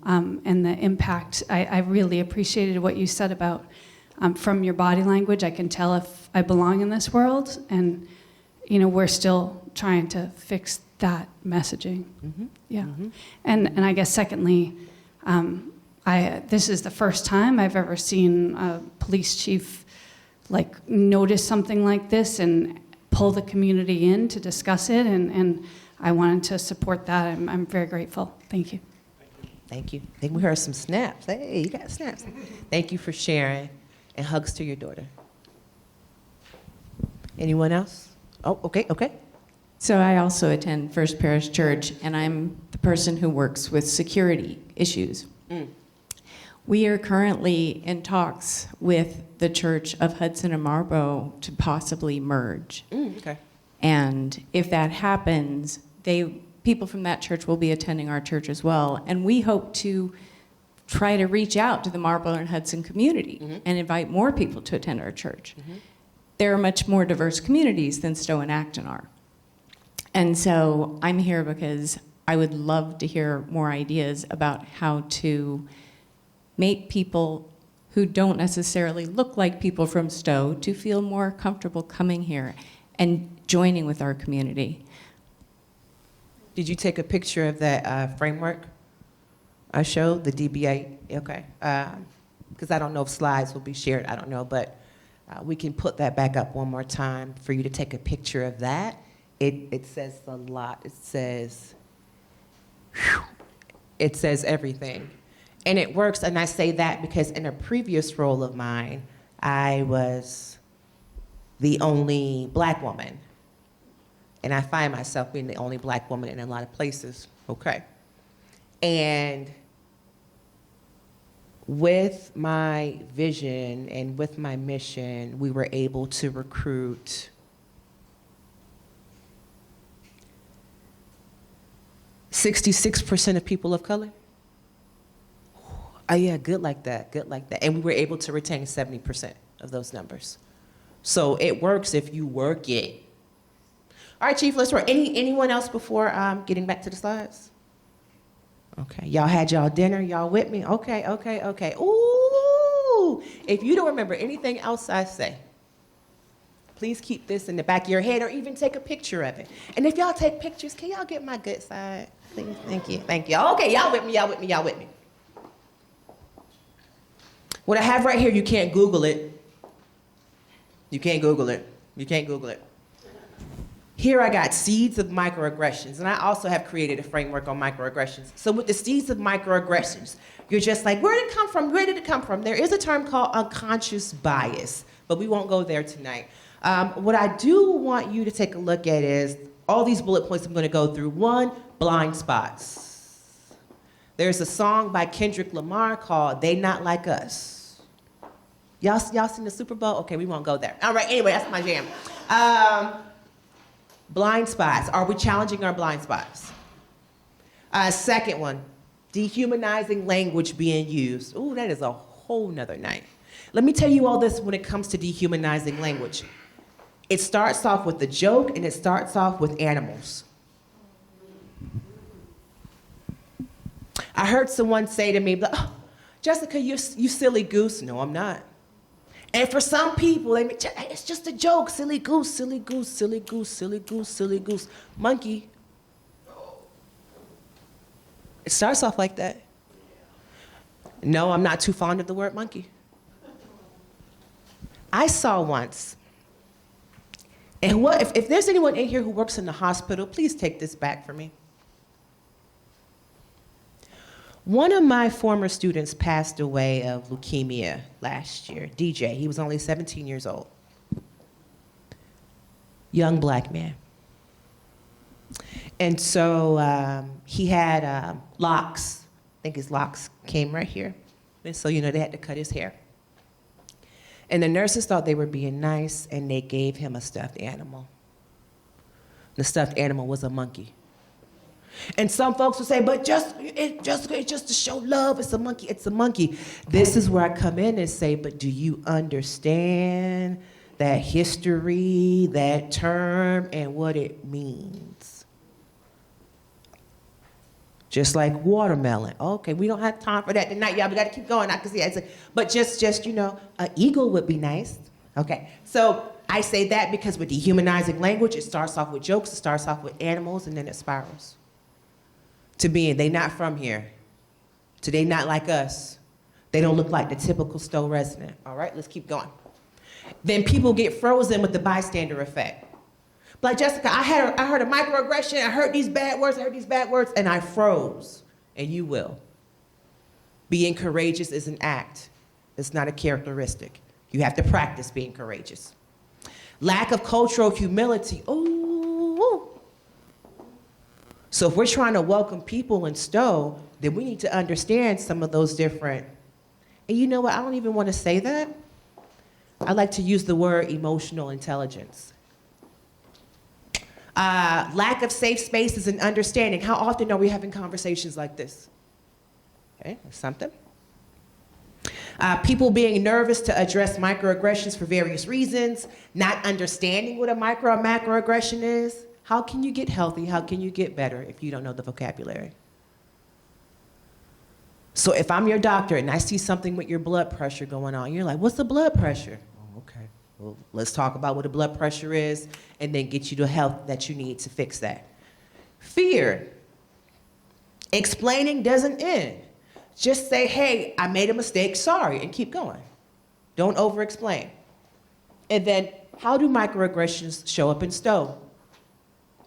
And the impact, I really appreciated what you said about from your body language, I can tell if I belong in this world, and we're still trying to fix that messaging. Mm-hmm. Yeah. Mm-hmm. And I guess secondly, this is the first time I've ever seen a police chief notice something like this and pull the community in to discuss it, and I wanted to support that. I'm very grateful. Thank you. Thank you. I think we heard some snaps. Hey, you got snaps. Thank you for sharing, and hugs to your daughter. Anyone else? Oh, okay. So I also attend First Parish Church, and I'm the person who works with security issues. We are currently in talks with the Church of Hudson and Marlborough to possibly merge. Okay. And if that happens, people from that church will be attending our church as well. And we hope to try to reach out to the Marlborough and Hudson community and invite more people to attend our church. There are much more diverse communities than Stow and Acton are. And so I'm here because I would love to hear more ideas about how to make people who don't necessarily look like people from Stow to feel more comfortable coming here and joining with our community. Did you take a picture of that framework I showed, the DBA? Okay. Because I don't know if slides will be shared. I don't know, but we can put that back up one more time for you to take a picture of that. It says a lot. It says everything. And it works, and I say that because in a previous role of mine, I was the only black woman. And I find myself being the only black woman in a lot of places, okay? And with my vision and with my mission, we were able to recruit 66% of people of color. Oh yeah, good like that. And we were able to retain 70% of those numbers. So it works if you work it. All right, Chief, let's work. Anyone else before getting back to the slides? Okay, y'all had y'all dinner, y'all with me? Okay. Ooh, if you don't remember anything else I say, please keep this in the back of your head or even take a picture of it. And if y'all take pictures, can y'all get my good side? Please, thank you. Okay, y'all with me. What I have right here, you can't Google it. You can't Google it. You can't Google it. Here I got seeds of microaggressions, and I also have created a framework on microaggressions. So with the seeds of microaggressions, you're just like, where did it come from? Where did it come from? There is a term called unconscious bias, but we won't go there tonight. What I do want you to take a look at is all these bullet points I'm going to go through. One, blind spots. There's a song by Kendrick Lamar called They Not Like Us. Y'all seen the Super Bowl? Okay, we won't go there. All right, anyway, that's my jam. Blind spots. Are we challenging our blind spots? Second one, dehumanizing language being used. Ooh, that is a whole nother night. Let me tell you all this when it comes to dehumanizing language. It starts off with a joke and it starts off with animals. I heard someone say to me, oh, Jessica, you silly goose. No, I'm not. And for some people, it's just a joke. Silly goose, silly goose, silly goose, silly goose, silly goose. Monkey. It starts off like that. No, I'm not too fond of the word monkey. I saw once, and if there's anyone in here who works in the hospital, please take this back for me. One of my former students passed away of leukemia last year, DJ. He was only 17 years old. Young black man. And so he had locks. I think his locks came right here. And so, they had to cut his hair. And the nurses thought they were being nice, and they gave him a stuffed animal. The stuffed animal was a monkey. And some folks would say, but it's just to show love. It's a monkey. It's a monkey. This is where I come in and say, but do you understand that history, that term, and what it means? Just like watermelon. Okay, we don't have time for that tonight, y'all. We got to keep going. I can see it. But just an eagle would be nice. Okay, so I say that because with dehumanizing language, it starts off with jokes, it starts off with animals, and then it spirals to being, they not from here, to they not like us. They don't look like the typical Stow resident. All right, let's keep going. Then people get frozen with the bystander effect. Like, Jessica, I heard a microaggression, I heard these bad words, and I froze. And you will. Being courageous is an act. It's not a characteristic. You have to practice being courageous. Lack of cultural humility. Ooh. So if we're trying to welcome people in Stow, then we need to understand some of those different, and you know what, I don't even want to say that. I like to use the word emotional intelligence. Lack of safe spaces and understanding. How often are we having conversations like this? Okay, that's something. People being nervous to address microaggressions for various reasons, not understanding what a micro or macroaggression is. How can you get healthy? How can you get better if you don't know the vocabulary? So if I'm your doctor and I see something with your blood pressure going on, you're like, what's the blood pressure? Oh, okay. Well, let's talk about what the blood pressure is and then get you the help that you need to fix that. Fear. Explaining doesn't end. Just say, hey, I made a mistake, sorry, and keep going. Don't over-explain. And then, how do microaggressions show up in Stow?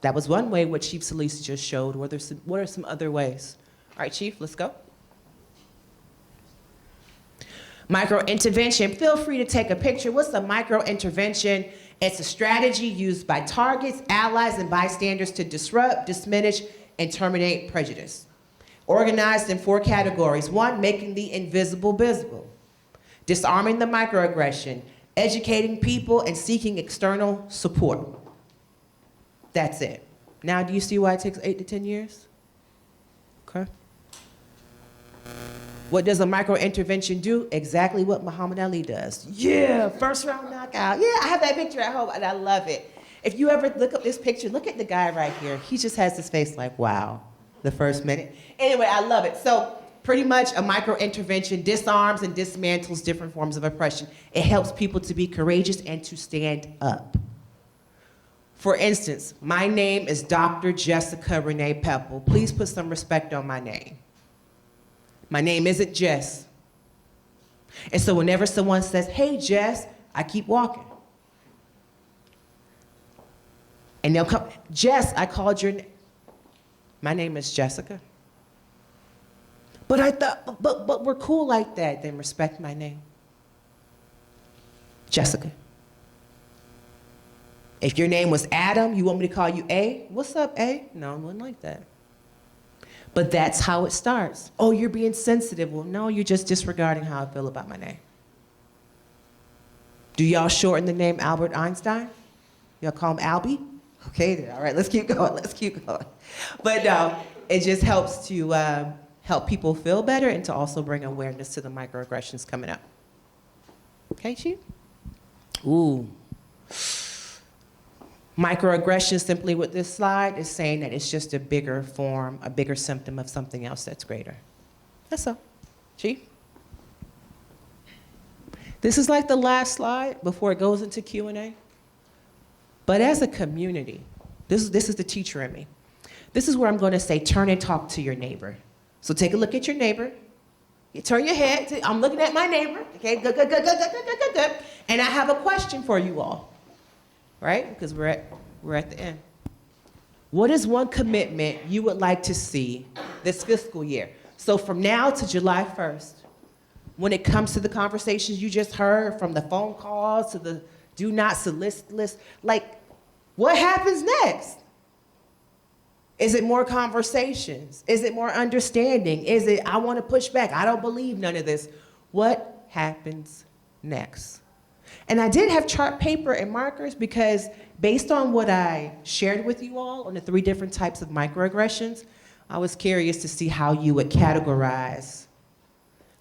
That was one way what Chief Sallese just showed. What are some other ways? All right, Chief, let's go. Micro-intervention, feel free to take a picture. What's a micro-intervention? It's a strategy used by targets, allies, and bystanders to disrupt, diminish, and terminate prejudice. Organized in 4 categories. 1, making the invisible visible. Disarming the microaggression, educating people, and seeking external support. That's it. Now, do you see why it takes 8 to 10 years? Okay. What does a micro-intervention do? Exactly what Muhammad Ali does. Yeah, first round knockout. Yeah, I have that picture at home, and I love it. If you ever look up this picture, look at the guy right here. He just has this face like, wow, the first minute. Anyway, I love it. So pretty much a micro-intervention disarms and dismantles different forms of oppression. It helps people to be courageous and to stand up. For instance, my name is Dr. Jessica Renee Pepple. Please put some respect on my name. My name isn't Jess. And so whenever someone says, hey, Jess, I keep walking. And they'll come, Jess, I called your name. My name is Jessica. But I thought, but we're cool like that. Then respect my name. Jessica. If your name was Adam, you want me to call you A? What's up, A? No, it wasn't like that. But that's how it starts. Oh, you're being sensitive. Well, no, you're just disregarding how I feel about my name. Do y'all shorten the name Albert Einstein? Y'all call him Albie? Okay, then, all right, let's keep going, let's keep going. But no, it just helps to help people feel better and to also bring awareness to the microaggressions coming up. Okay, Chief? Ooh. Microaggression, simply with this slide, is saying that it's just a bigger form, a bigger symptom of something else that's greater. That's all. Chief? This is like the last slide before it goes into Q&A. But as a community, this is the teacher in me. This is where I'm going to say, turn and talk to your neighbor. So take a look at your neighbor. You turn your head. I'm looking at my neighbor. Okay, good. And I have a question for you all. Right? Because we're at the end. What is one commitment you would like to see this fiscal year? So from now to July 1st, when it comes to the conversations you just heard, from the phone calls to the do not solicit list, like, what happens next? Is it more conversations? Is it more understanding? Is it, I want to push back, I don't believe none of this? What happens next? And I did have chart paper and markers because based on what I shared with you all on the 3 different types of microaggressions, I was curious to see how you would categorize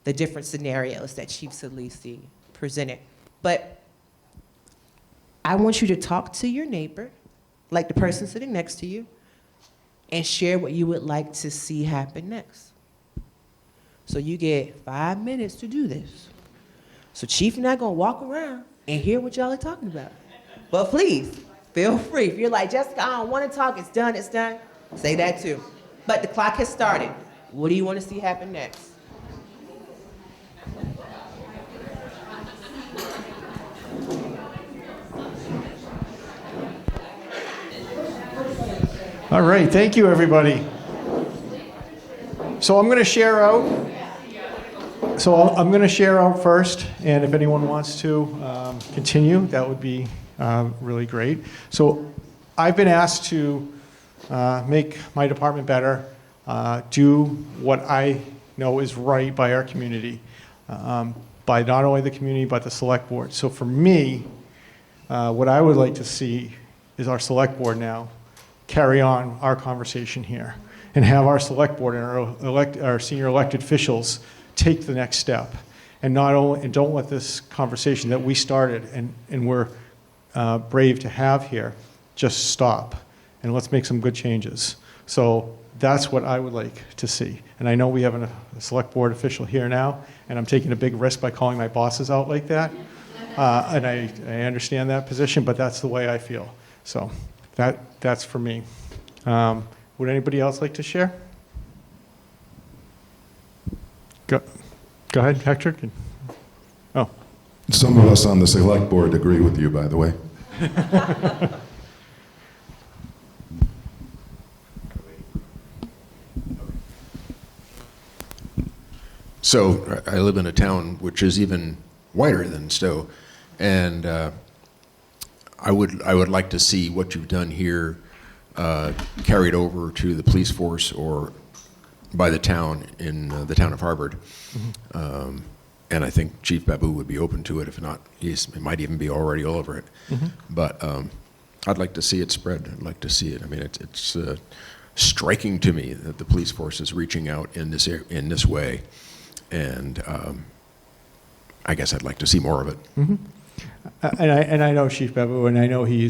the different scenarios that Chief Sallese presented. But I want you to talk to your neighbor, like the person sitting next to you, and share what you would like to see happen next. So you get 5 minutes to do this. So Chief and I gonna walk around and hear what y'all are talking about. But please, feel free. If you're like, Jessica, I don't want to talk, it's done, say that too. But the clock has started. What do you want to see happen next? All right, thank you, everybody. So I'm going to share out. I'm going to share out first, and if anyone wants to continue, that would be really great. So I've been asked to make my department better, do what I know is right by our community, by not only the community, but the select board. So for me, what I would like to see is our select board now carry on our conversation here and have our select board and our senior elected officials take the next step, and don't let this conversation that we started and we're brave to have here just stop, and let's make some good changes. So that's what I would like to see. And I know we have a select board official here now, and I'm taking a big risk by calling my bosses out like that. And I understand that position, but that's the way I feel. So that's for me. Would anybody else like to share? Go ahead, Hector. Oh. Some of us on the select board agree with you, by the way. So I live in a town which is even wider than Stow, and I would like to see what you've done here carried over to the police force or by the town in the town of Harvard. Mm-hmm. And I think Chief Babu would be open to it. If not, he might even be already all over it. Mm-hmm. But I'd like to see it spread. I'd like to see it. I mean, it's striking to me that the police force is reaching out in this way, and I guess I'd like to see more of it. Mm-hmm. And I know Chief Babu, and I know he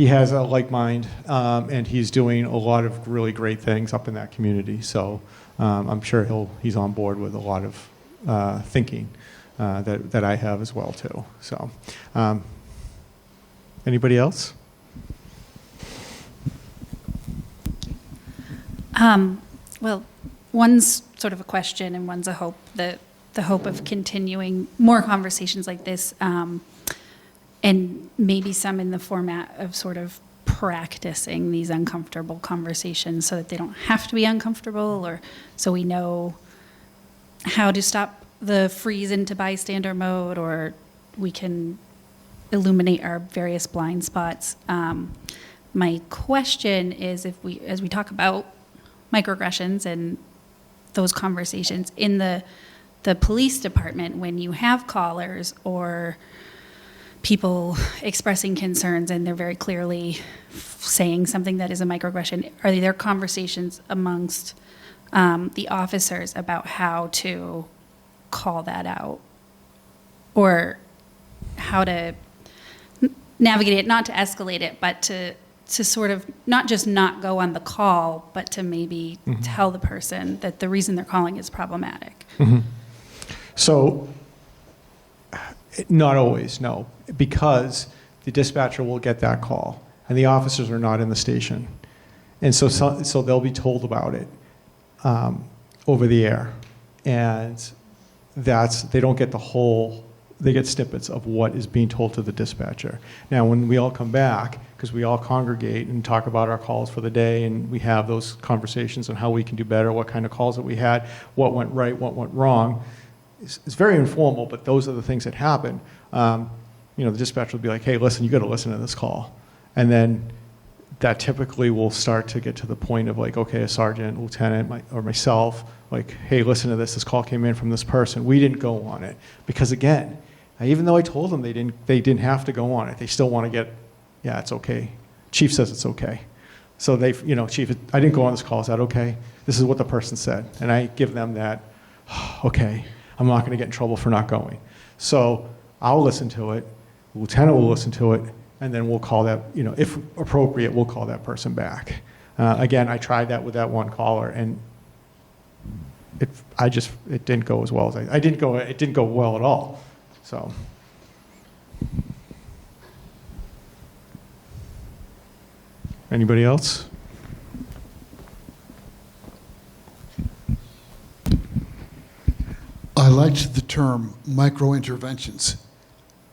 has a like mind, and he's doing a lot of really great things up in that community. So I'm sure he's on board with a lot of thinking that I have as well too. So anybody else? Well, one's sort of a question and one's a hope. The the hope of continuing more conversations like this, and maybe some in the format of sort of practicing these uncomfortable conversations so that they don't have to be uncomfortable, or so we know how to stop the freeze into bystander mode, or we can illuminate our various blind spots. My question is, as we talk about microaggressions and those conversations in the police department, when you have callers or people expressing concerns and they're very clearly saying something that is a microaggression, are there conversations amongst the officers about how to call that out, or how to navigate it, not to escalate it, but to sort of not just not go on the call, but to maybe tell the person that the reason they're calling is problematic? So, not always, no, because the dispatcher will get that call, and the officers are not in the station, and so they'll be told about it over the air, and they don't get the whole. They get snippets of what is being told to the dispatcher. Now, when we all come back, because we all congregate and talk about our calls for the day, and we have those conversations on how we can do better, what kind of calls that we had, what went right, what went wrong. It's very informal, but those are the things that happen. The dispatcher will be like, hey, listen, you got to listen to this call. And then that typically will start to get to the point of like, okay, a sergeant, lieutenant, or myself, like, hey, listen to this call came in from this person. We didn't go on it. Because again, even though I told them they didn't have to go on it, they still want to get, yeah, it's okay. Chief says it's okay. So Chief, I didn't go on this call, is that okay? This is what the person said. And I give them that, okay, I'm not going to get in trouble for not going. So I'll listen to it, the lieutenant will listen to it, and then we'll call that, if appropriate, we'll call that person back. Again, I tried that with that one caller, and it didn't go as well as it didn't go well at all. So. Anybody else? I liked the term micro-interventions.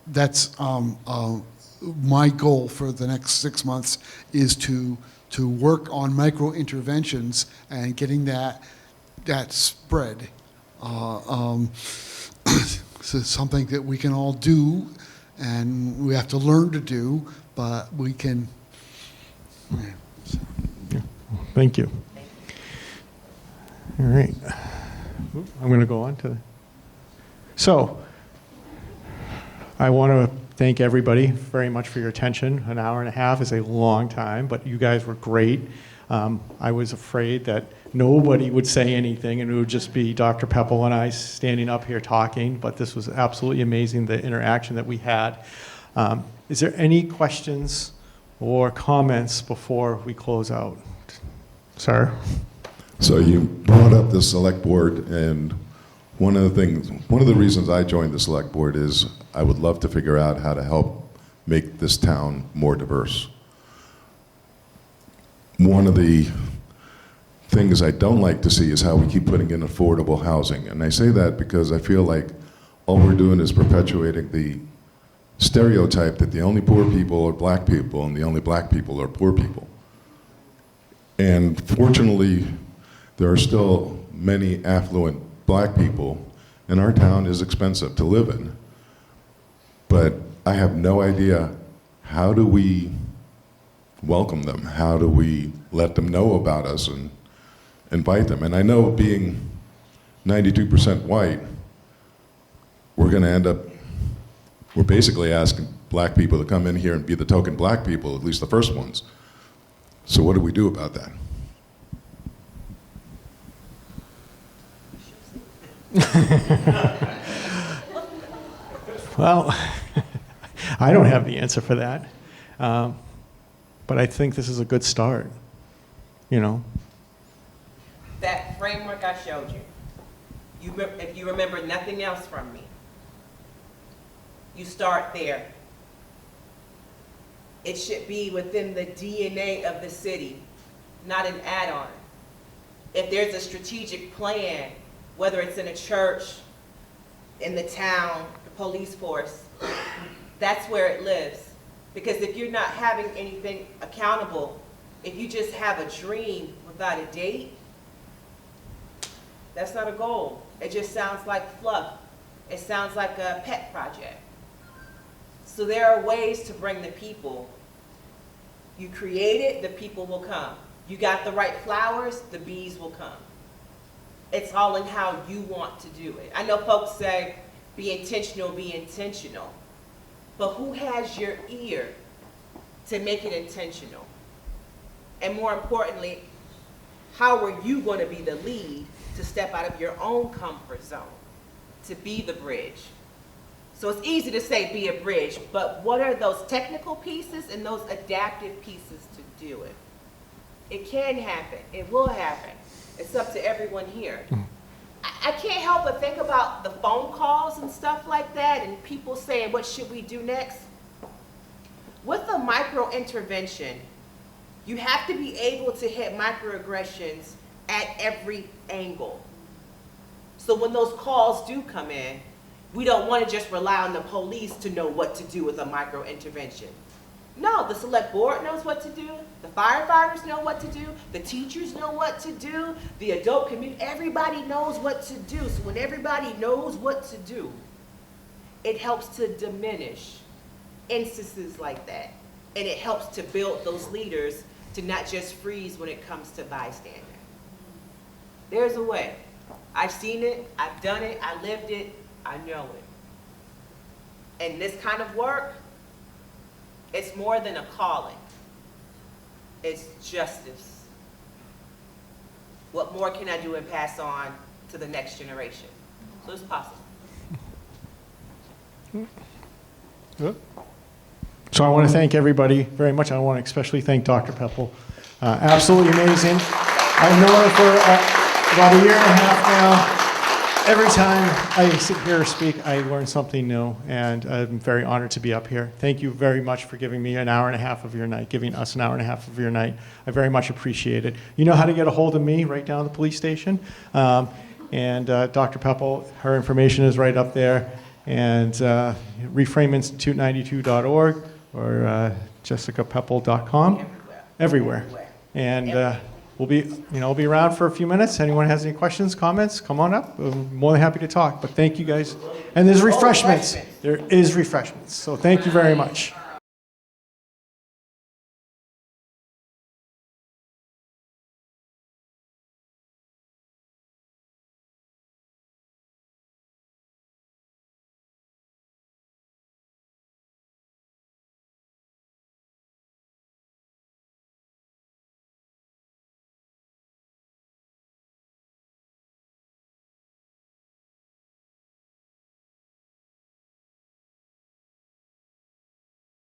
That's my goal for the next 6 months, is to work on micro-interventions and getting that spread. So it's something that we can all do, and we have to learn to do, but we can. Yeah. Thank you. All right. I'm going to go on to. So, I want to thank everybody very much for your attention. An hour and a half is a long time, but you guys were great. I was afraid that nobody would say anything and it would just be Dr. Pepple and I standing up here talking, but this was absolutely amazing, the interaction that we had. Is there any questions or comments before we close out? Sir? So you brought up the select board, and one of the reasons I joined the select board is I would love to figure out how to help make this town more diverse. One of the things I don't like to see is how we keep putting in affordable housing. And I say that because I feel like all we're doing is perpetuating the stereotype that the only poor people are black people and the only black people are poor people. And fortunately, there are still many affluent black people, and our town is expensive to live in. But I have no idea, how do we welcome them? How do we let them know about us and invite them? And I know, being 92% white, we're basically asking black people to come in here and be the token black people, at least the first ones. So what do we do about that? Well, I don't have the answer for that. But I think this is a good start, That framework I showed you, if you remember nothing else from me, you start there. It should be within the DNA of the city, not an add-on. If there's a strategic plan, whether it's in a church, in the town, the police force, that's where it lives. Because if you're not having anything accountable, if you just have a dream without a date, that's not a goal. It just sounds like fluff. It sounds like a pet project. So there are ways to bring the people. You create it, the people will come. You got the right flowers, the bees will come. It's all in how you want to do it. I know folks say, be intentional, be intentional. But who has your ear to make it intentional? And more importantly, how are you going to be the lead to step out of your own comfort zone, to be the bridge? So it's easy to say be a bridge, but what are those technical pieces and those adaptive pieces to do it? It can happen. It will happen. It's up to everyone here. I can't help but think about the phone calls and stuff like that and people saying, what should we do next? With a micro intervention, you have to be able to hit microaggressions at every angle. So when those calls do come in, we don't want to just rely on the police to know what to do with a micro intervention. No, the select board knows what to do, the firefighters know what to do, the teachers know what to do, the adult community, everybody knows what to do. So when everybody knows what to do, it helps to diminish instances like that. And it helps to build those leaders to not just freeze when it comes to bystander. There's a way. I've seen it, I've done it, I lived it, I know it. And this kind of work, it's more than a calling. It's justice. What more can I do and pass on to the next generation? So it's possible. Good. So I want to thank everybody very much. I want to especially thank Dr. Pepple. Absolutely amazing. I've known her for about a year and a half now. Every time I sit here or speak, I learn something new, and I'm very honored to be up here. Thank you very much for giving me an hour and a half of your night, giving us an hour and a half of your night. I very much appreciate it. You know how to get a hold of me, right down at the police station. And Dr. Pepple, her information is right up there. And reframeinstitute92.org or jessicapepple.com. Everywhere. And we'll be around for a few minutes. Anyone has any questions, comments, come on up. I'm more than happy to talk. But thank you guys. And there's refreshments. There is refreshments. So thank you very much.